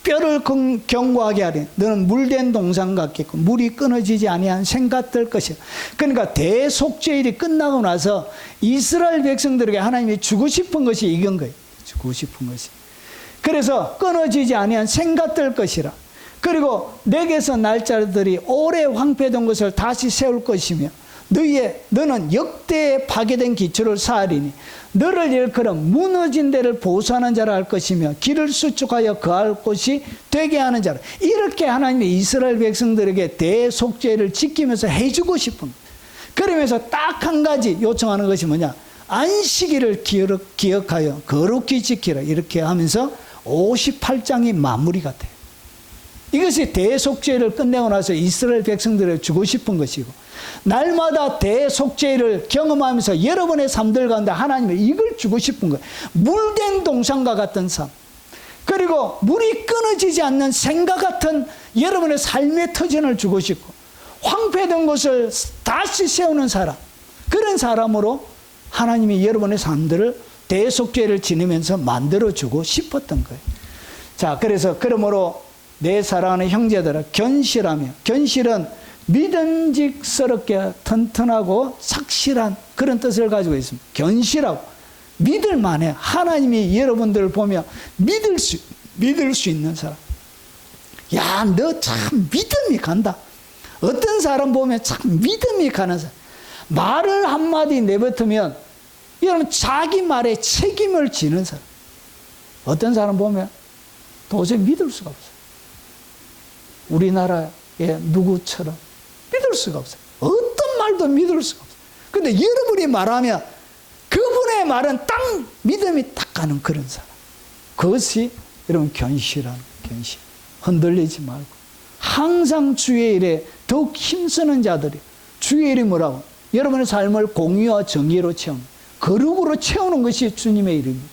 뼈를 견고하게 하리. 너는 물된 동상 같겠고 물이 끊어지지 아니한 생 같을 것이야. 그러니까 대속죄일이 끝나고 나서 이스라엘 백성들에게 하나님이 주고 싶은 것이 이건 거예요. 주고 싶은 것이. 그래서 끊어지지 아니한 생 같을 것이라. 그리고 내게서 날짜들이 오래 황폐된 것을 다시 세울 것이며 너는 역대에 파괴된 기초를 쌓으리니 너를 일컬은 무너진 데를 보수하는 자라 할 것이며 길을 수축하여 거할 곳이 되게 하는 자라. 이렇게 하나님이 이스라엘 백성들에게 대속죄를 지키면서 해주고 싶은 거예요. 그러면서 딱 한 가지 요청하는 것이 뭐냐? 안식일을 기억하여 거룩히 지키라. 이렇게 하면서 58장이 마무리가 돼요. 이것이 대속죄를 끝내고 나서 이스라엘 백성들에게 주고 싶은 것이고, 날마다 대속죄를 경험하면서 여러분의 삶들 가운데 하나님은 이걸 주고 싶은 거예요. 물된 동상과 같은 삶, 그리고 물이 끊어지지 않는 생과 같은 여러분의 삶의 터전을 주고 싶고, 황폐된 것을 다시 세우는 사람, 그런 사람으로 하나님이 여러분의 삶들을 대속죄를 지니면서 만들어주고 싶었던 거예요. 자, 그래서 그러므로 내 사랑하는 형제들아 견실하며, 견실은 믿음직스럽게 튼튼하고 착실한 그런 뜻을 가지고 있습니다. 견실하고 믿을 만해. 하나님이 여러분들을 보며 믿을 수 있는 사람. 야, 너 참 믿음이 간다. 어떤 사람 보면 참 믿음이 가는 사람. 말을 한마디 내뱉으면 여러분 자기 말에 책임을 지는 사람. 어떤 사람 보면 도저히 믿을 수가 없어요. 우리나라의 누구처럼 믿을 수가 없어요. 어떤 말도 믿을 수가 없어요. 근데 여러분이 말하면 그분의 말은 딱 믿음이 딱 가는 그런 사람. 그것이 여러분 견실한 견실. 흔들리지 말고 항상 주의 일에 더욱 힘쓰는 자들이, 주의 일이 뭐라고? 여러분의 삶을 공의와 정의로 채우는, 거룩으로 채우는 것이 주님의 일입니다.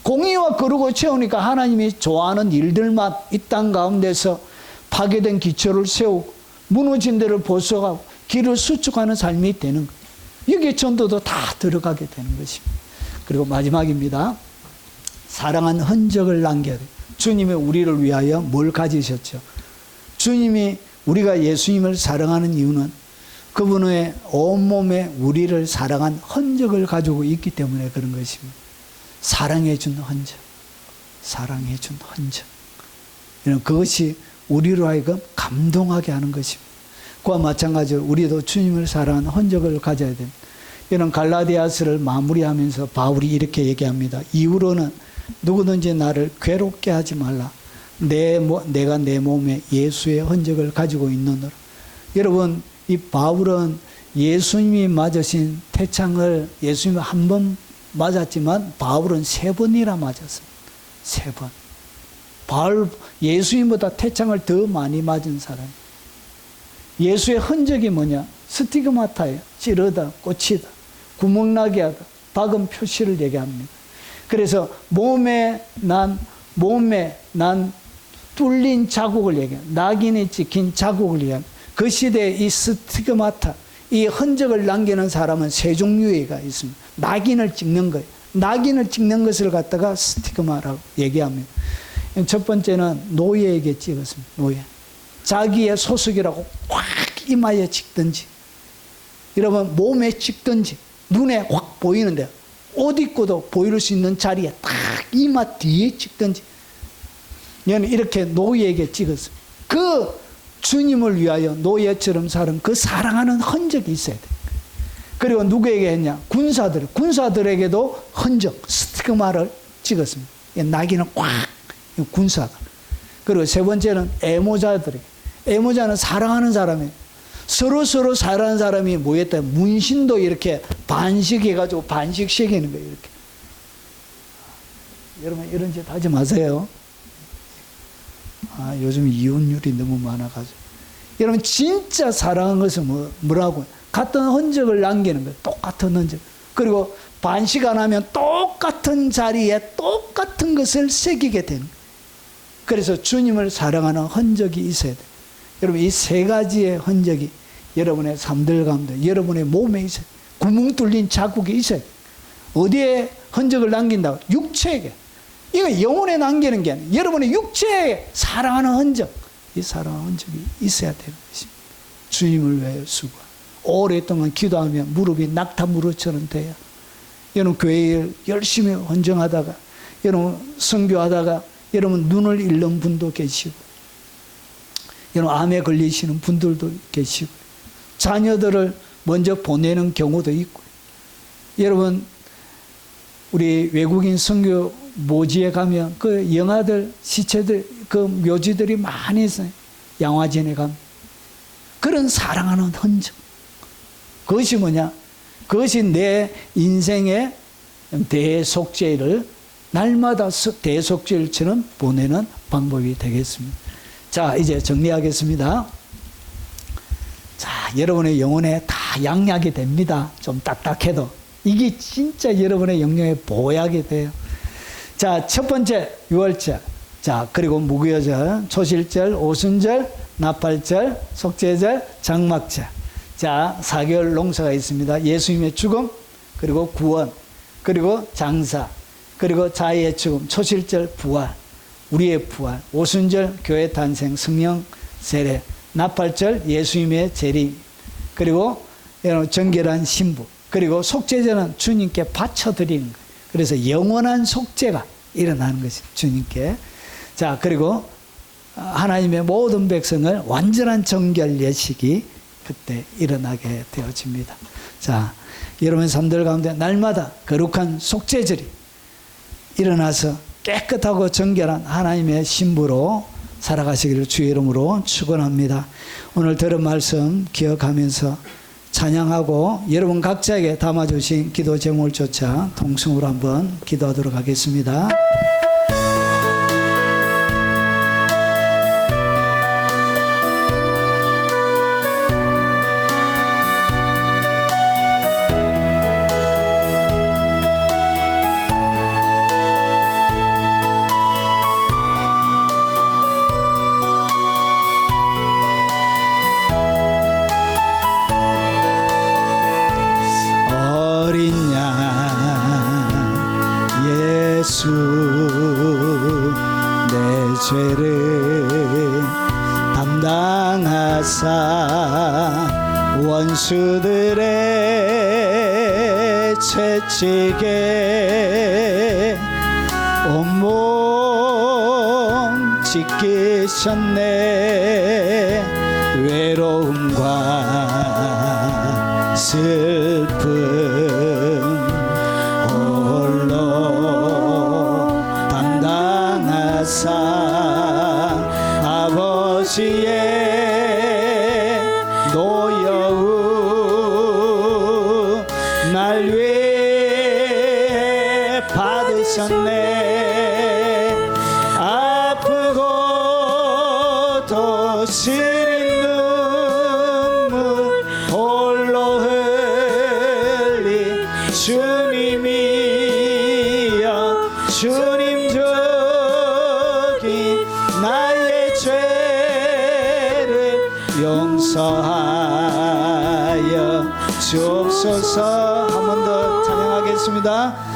공의와 거룩으로 채우니까 하나님이 좋아하는 일들만 이 땅 가운데서 파괴된 기초를 세우고 무너진 데를 보수하고 길을 수축하는 삶이 되는 거예요. 여기에 전도도 다 들어가게 되는 것입니다. 그리고 마지막입니다. 사랑한 흔적을 남겨야 돼요. 주님이 우리를 위하여 뭘 가지셨죠? 주님이, 우리가 예수님을 사랑하는 이유는 그분의 온몸에 우리를 사랑한 흔적을 가지고 있기 때문에 그런 것입니다. 사랑해 준 흔적, 사랑해 준 흔적. 그것이 우리로 하여금 감동하게 하는 것입니다. 그와 마찬가지로 우리도 주님을 사랑하는 흔적을 가져야 됩니다. 이런 갈라디아서를 마무리하면서 바울이 이렇게 얘기합니다. 이후로는 누구든지 나를 괴롭게 하지 말라. 내가 내 몸에 예수의 흔적을 가지고 있느니라. 여러분, 이 바울은 예수님이 맞으신 태창을 예수님이 한 번 맞았지만 바울은 3번이나 맞았습니다. 3번. 바울, 예수님보다 태창을 더 많이 맞은 사람. 예수의 흔적이 뭐냐? 스티그마타예요. 찌르다, 꽂히다, 구멍나게 하다, 박은 표시를 얘기합니다. 그래서 몸에 난 뚫린 자국을 얘기합니다. 낙인이 찍힌 자국을 얘기합니다. 그 시대에 이 스티그마타, 이 흔적을 남기는 사람은 3종류가 있습니다. 낙인을 찍는 거예요. 낙인을 찍는 것을 갖다가 스티그마라고 얘기합니다. 첫 번째는 노예에게 찍었습니다. 노예. 자기의 소속이라고 확 이마에 찍든지, 여러분 몸에 찍든지, 눈에 확 보이는데 옷 입고도 보일 수 있는 자리에 딱 이마 뒤에 찍든지, 이렇게 노예에게 찍었습니다. 그 주님을 위하여 노예처럼 사는 그 사랑하는 흔적이 있어야 돼요. 그리고 누구에게 했냐? 군사들에게도 흔적, 스티그마를 찍었습니다. 낙인을 꽉, 군사들. 그리고 3번째는 애모자들에게. 애모자는 사랑하는 사람이에요. 서로 사랑하는 사람이 모였다. 문신도 이렇게 반식해가지고 반씩 새기는 거예요. 이렇게. 여러분 이런 짓 하지 마세요. 요즘 이혼율이 너무 많아가지고. 여러분 진짜 사랑한 것은 뭐라고? 같은 흔적을 남기는 거예요. 똑같은 흔적. 그리고 반식 안 하면 똑같은 자리에 똑같은 것을 새기게 되는 거예요. 그래서 주님을 사랑하는 흔적이 있어야 돼요. 여러분 이 세 가지의 흔적이 여러분의 삶들 가운데, 여러분의 몸에 있어요. 구멍 뚫린 자국이 있어요. 어디에 흔적을 남긴다고? 육체에게. 이거 영혼에 남기는 게 아니에요. 여러분의 육체에 사랑하는 흔적, 이 사랑하는 흔적이 있어야 되는 것입니다. 주님을 위하여 수고하고 오랫동안 기도하면 무릎이 낙타 무릎처럼 돼요. 여러분 교회를 열심히 헌정하다가, 여러분 선교하다가 여러분 눈을 잃는 분도 계시고, 여러분 암에 걸리시는 분들도 계시고, 자녀들을 먼저 보내는 경우도 있고, 여러분 우리 외국인 선교 모지에 가면 그 영아들 시체들 그 묘지들이 많이 있어요. 양화진에 가면 그런 사랑하는 흔적, 그것이 뭐냐? 그것이 내 인생의 대속죄를 날마다 대속죄일처럼 보내는 방법이 되겠습니다. 자, 이제 정리하겠습니다. 자, 여러분의 영혼에 다 양약이 됩니다. 좀 딱딱해도 이게 진짜 여러분의 영혼에 보약이 돼요. 자, 첫 번째 유월절, 자 그리고 무교절, 초실절, 오순절, 나팔절, 속죄절, 장막절. 자, 4개월 농사가 있습니다. 예수님의 죽음, 그리고 구원, 그리고 장사, 그리고 자의의 죽음, 초실절 부활, 우리의 부활, 오순절 교회 탄생, 성령 세례, 나팔절 예수님의 재림, 그리고 정결한 신부, 그리고 속죄제는 주님께 바쳐드리는 거예요. 그래서 영원한 속죄가 일어나는 것이 주님께. 자, 그리고 하나님의 모든 백성을 완전한 정결 예식이 그때 일어나게 되어집니다. 자, 여러분의 삶들 가운데 날마다 거룩한 속죄절이 일어나서 깨끗하고 정결한 하나님의 신부로 살아가시기를 주의 이름으로 축원합니다. 오늘 들은 말씀 기억하면서 찬양하고 여러분 각자에게 담아주신 기도 제목을 쫓아 통성으로 한번 기도하도록 하겠습니다. 예수 내 죄를 담당하사 원수들의 채찍에 온몸 찢기셨네. 외로움과 슬픔 아버지의 노여움 날 위해 받으셨네. 아프고 또 시린 눈물 홀로 흘린 주님이여, 주님 나의 죄를 용서하여 주옵소서. 한 번 더 찬양하겠습니다.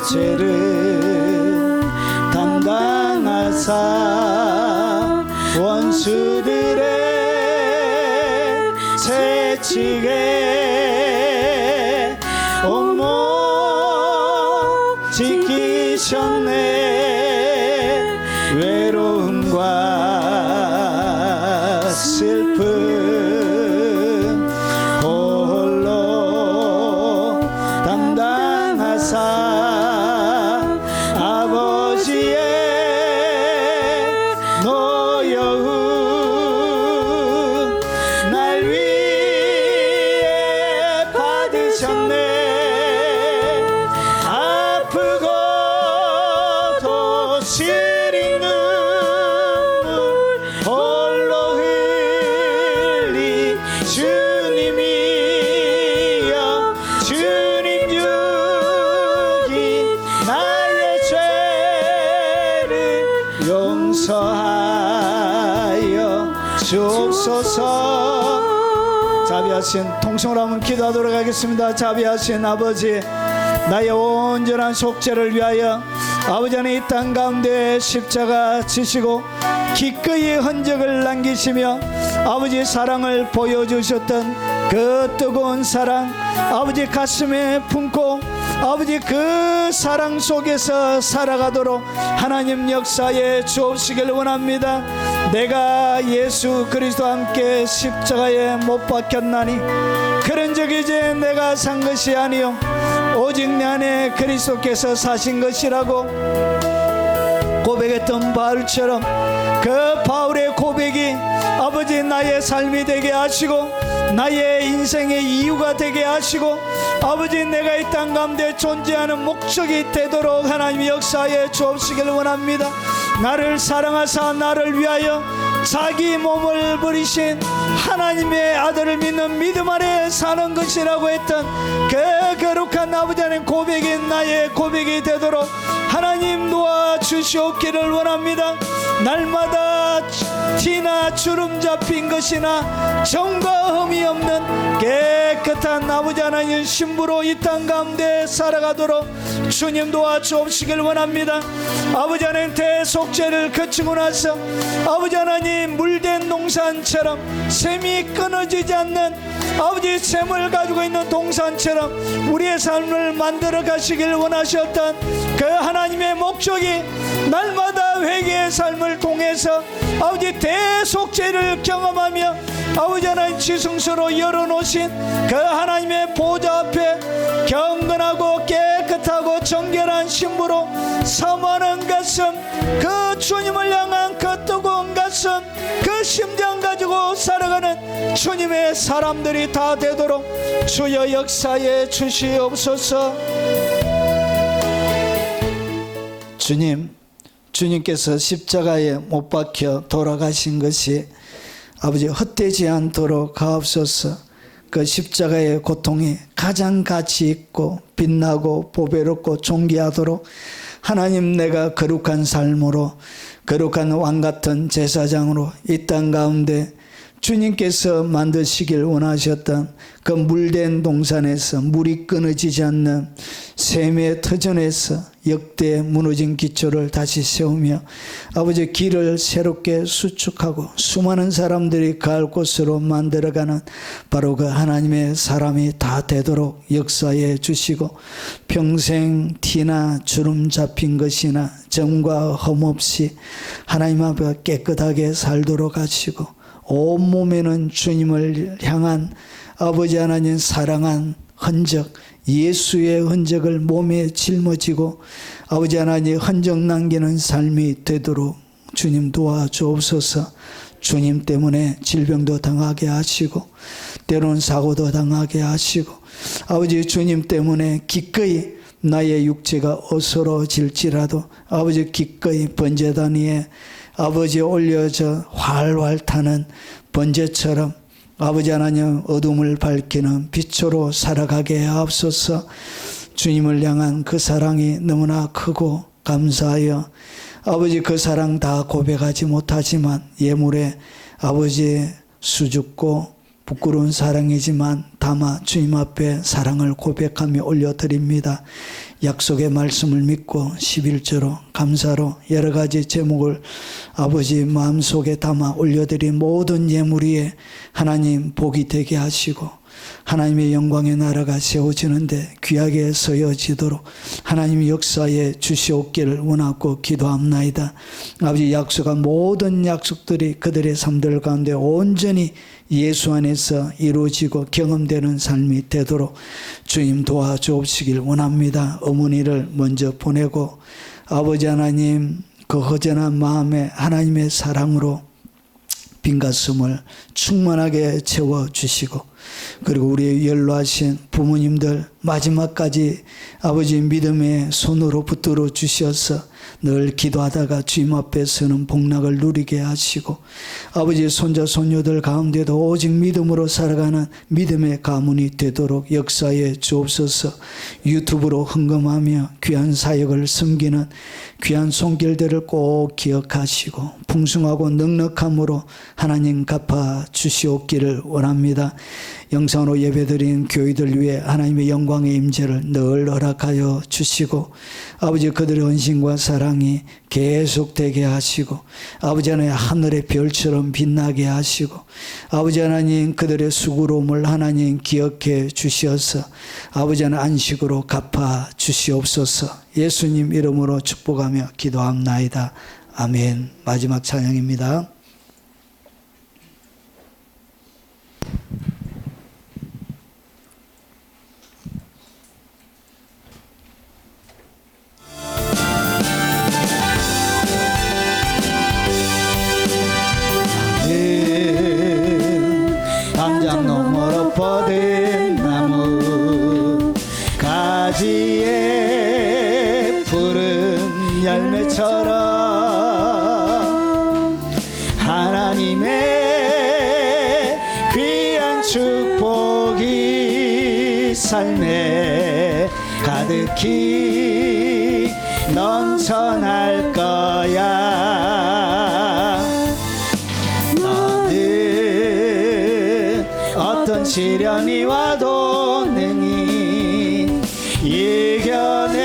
죄를 담당하사 원수들의 새치게 온몸 지키셨네. 외로움과 슬픔 홀로 담당하사 아버지의 노여움 날 위해 받으셨네. 아프고도 시린 눈물 홀로 흘린 주님이여 주님 주긴 나의 죄를 용서하여 주옵소서. 자비하신 통성으로 한번 기도하도록 하겠습니다. 자비하신 아버지, 나의 온전한 속죄를 위하여 아버지 안에 이 땅 가운데 십자가 지시고 기꺼이 흔적을 남기시며 아버지 사랑을 보여주셨던 그 뜨거운 사랑 아버지 가슴에 품고 아버지 그 사랑 속에서 살아가도록 하나님 역사에 주옵시길 원합니다. 내가 예수 그리스도와 함께 십자가에 못 박혔나니 그런 적이 이제 내가 산 것이 아니요 오직 내 안에 그리스도께서 사신 것이라고 고백했던 바울처럼 그 바울의 고백이 아버지 나의 삶이 되게 하시고 나의 인생의 이유가 되게 하시고 아버지 내가 이 땅 가운데 존재하는 목적이 되도록 하나님 역사에 주옵시길 원합니다. 나를 사랑하사 나를 위하여 자기 몸을 버리신 하나님의 아들을 믿는 믿음 안에 사는 것이라고 했던 그 거룩한 아버지 하나님 고백이 나의 고백이 되도록 하나님 도와주시옵기를 원합니다. 날마다 티나 주름 잡힌 것이나 정과 흠이 없는 깨끗한 아버지 하나님 신부로 이 땅 가운데 살아가도록 주님 도와주옵시길 원합니다. 아버지 하나님 대속죄를 거치고 나서 아버지 하나님 물된 동산처럼 샘이 끊어지지 않는 아버지 샘을 가지고 있는 동산처럼 우리의 삶을 만들어 가시길 원하셨던 그 하나님의 목적이 날마다 회개의 삶을 통해서 아버지 대속죄를 경험하며 아버지 하나님 지성소로 열어놓으신 그 하나님의 보좌 앞에 경건하고 깨끗하고 정결한 신부로 사모하는 가슴, 그 주님을 향한 그 뜨거운 가슴, 그 심장 가지고 살아가는 주님의 사람들이 다 되도록 주여 역사에 주시옵소서. 주님께서 십자가에 못 박혀 돌아가신 것이 아버지 헛되지 않도록 하옵소서. 그 십자가의 고통이 가장 가치 있고 빛나고 보배롭고 존귀하도록 하나님 내가 거룩한 삶으로 거룩한 왕같은 제사장으로 이 땅 가운데 주님께서 만드시길 원하셨던 그 물된 동산에서 물이 끊어지지 않는 샘의 터전에서 역대 무너진 기초를 다시 세우며 아버지 길을 새롭게 수축하고 수많은 사람들이 갈 곳으로 만들어가는 바로 그 하나님의 사람이 다 되도록 역사해 주시고 평생 티나 주름 잡힌 것이나 점과 흠 없이 하나님 앞에 깨끗하게 살도록 하시고 온몸에는 주님을 향한 아버지 하나님 사랑한 흔적, 예수의 흔적을 몸에 짊어지고 아버지 하나님 흔적 남기는 삶이 되도록 주님 도와주옵소서. 주님 때문에 질병도 당하게 하시고 때로는 사고도 당하게 하시고 아버지 주님 때문에 기꺼이 나의 육체가 어스러질지라도 아버지 기꺼이 번제단 위에 아버지 올려져 활활 타는 번제처럼 아버지 하나님 어둠을 밝히는 빛으로 살아가게 하옵소서. 주님을 향한 그 사랑이 너무나 크고 감사하여 아버지 그 사랑 다 고백하지 못하지만 예물에 아버지 수줍고 부끄러운 사랑이지만 다만 주님 앞에 사랑을 고백하며 올려드립니다. 약속의 말씀을 믿고 11조로 감사로 여러 가지 제목을 아버지 마음속에 담아 올려드린 모든 예물 위에 하나님 복이 되게 하시고 하나님의 영광의 나라가 세워지는데 귀하게 서여지도록 하나님의 역사에 주시옵기를 원하고 기도합나이다. 아버지 약속한 모든 약속들이 그들의 삶들 가운데 온전히 예수 안에서 이루어지고 경험되는 삶이 되도록 주님 도와주옵시길 원합니다. 어머니를 먼저 보내고 아버지 하나님 그 허전한 마음에 하나님의 사랑으로 빈 가슴을 충만하게 채워주시고 그리고 우리의 연로하신 부모님들 마지막까지 아버지 믿음의 손으로 붙들어 주셔서 늘 기도하다가 주님 앞에 서는 복락을 누리게 하시고 아버지 손자 손녀들 가운데도 오직 믿음으로 살아가는 믿음의 가문이 되도록 역사에 주옵소서. 유튜브로 헌금하며 귀한 사역을 섬기는 귀한 손길들을 꼭 기억하시고 풍성하고 넉넉함으로 하나님 갚아 주시옵기를 원합니다. 영상으로 예배드린 교회들 위해 하나님의 영광의 임재를 늘 허락하여 주시고 아버지 그들의 헌신과 사랑이 계속되게 하시고 아버지 하나님 하늘의 별처럼 빛나게 하시고 아버지 하나님 그들의 수고로움을 하나님 기억해 주셔서 아버지 하나님 안식으로 갚아 주시옵소서. 예수님 이름으로 축복하며 기도합나이다. 아멘. 마지막 찬양입니다. 담장 너머로 뻗은 나무 가지에 푸른 열매처럼 하나님의 귀한 축복이 삶에 가득히 넘쳐날 거야. 어떤 시련이 와도 능히 이겨낼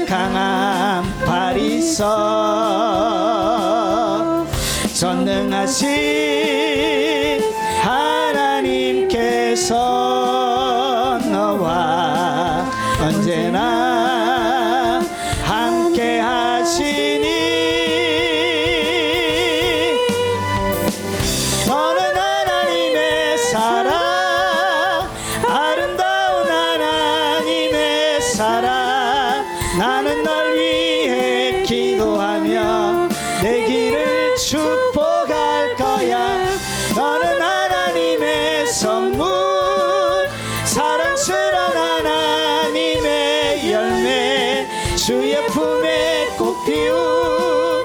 강한 발이 있어 전능하신 하나님께서 너와 언제나 함께 하시니 나는 널 위해 기도하며 내 길을 축복할 거야. 너는 하나님의 선물 사랑스러운 하나님의 열매 주의 품에 꽃 피운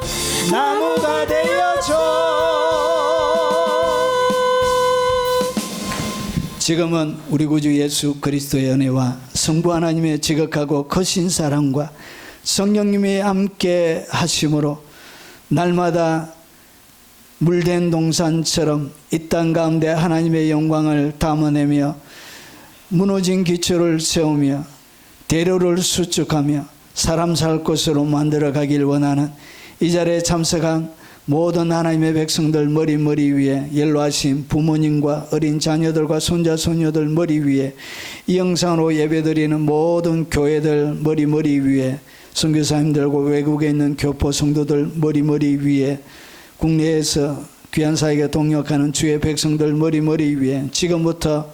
나무가 되어줘. 지금은 우리 구주 예수 그리스도의 은혜와 성부 하나님의 지극하고 크신 사랑과 성령님이 함께 하심으로 날마다 물된 동산처럼 이 땅 가운데 하나님의 영광을 담아내며 무너진 기초를 세우며 대로를 수축하며 사람 살 곳으로 만들어 가길 원하는 이 자리에 참석한 모든 하나님의 백성들 머리 위에 연로하신 부모님과 어린 자녀들과 손자 손녀들 머리 위에 이 영상으로 예배드리는 모든 교회들 머리 위에 선교사님들과 외국에 있는 교포 성도들 머리 위에 국내에서 귀한 사역에 동역하는 주의 백성들 머리 위에 지금부터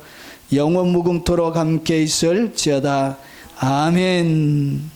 영원 무궁토록 함께 있을지어다. 아멘.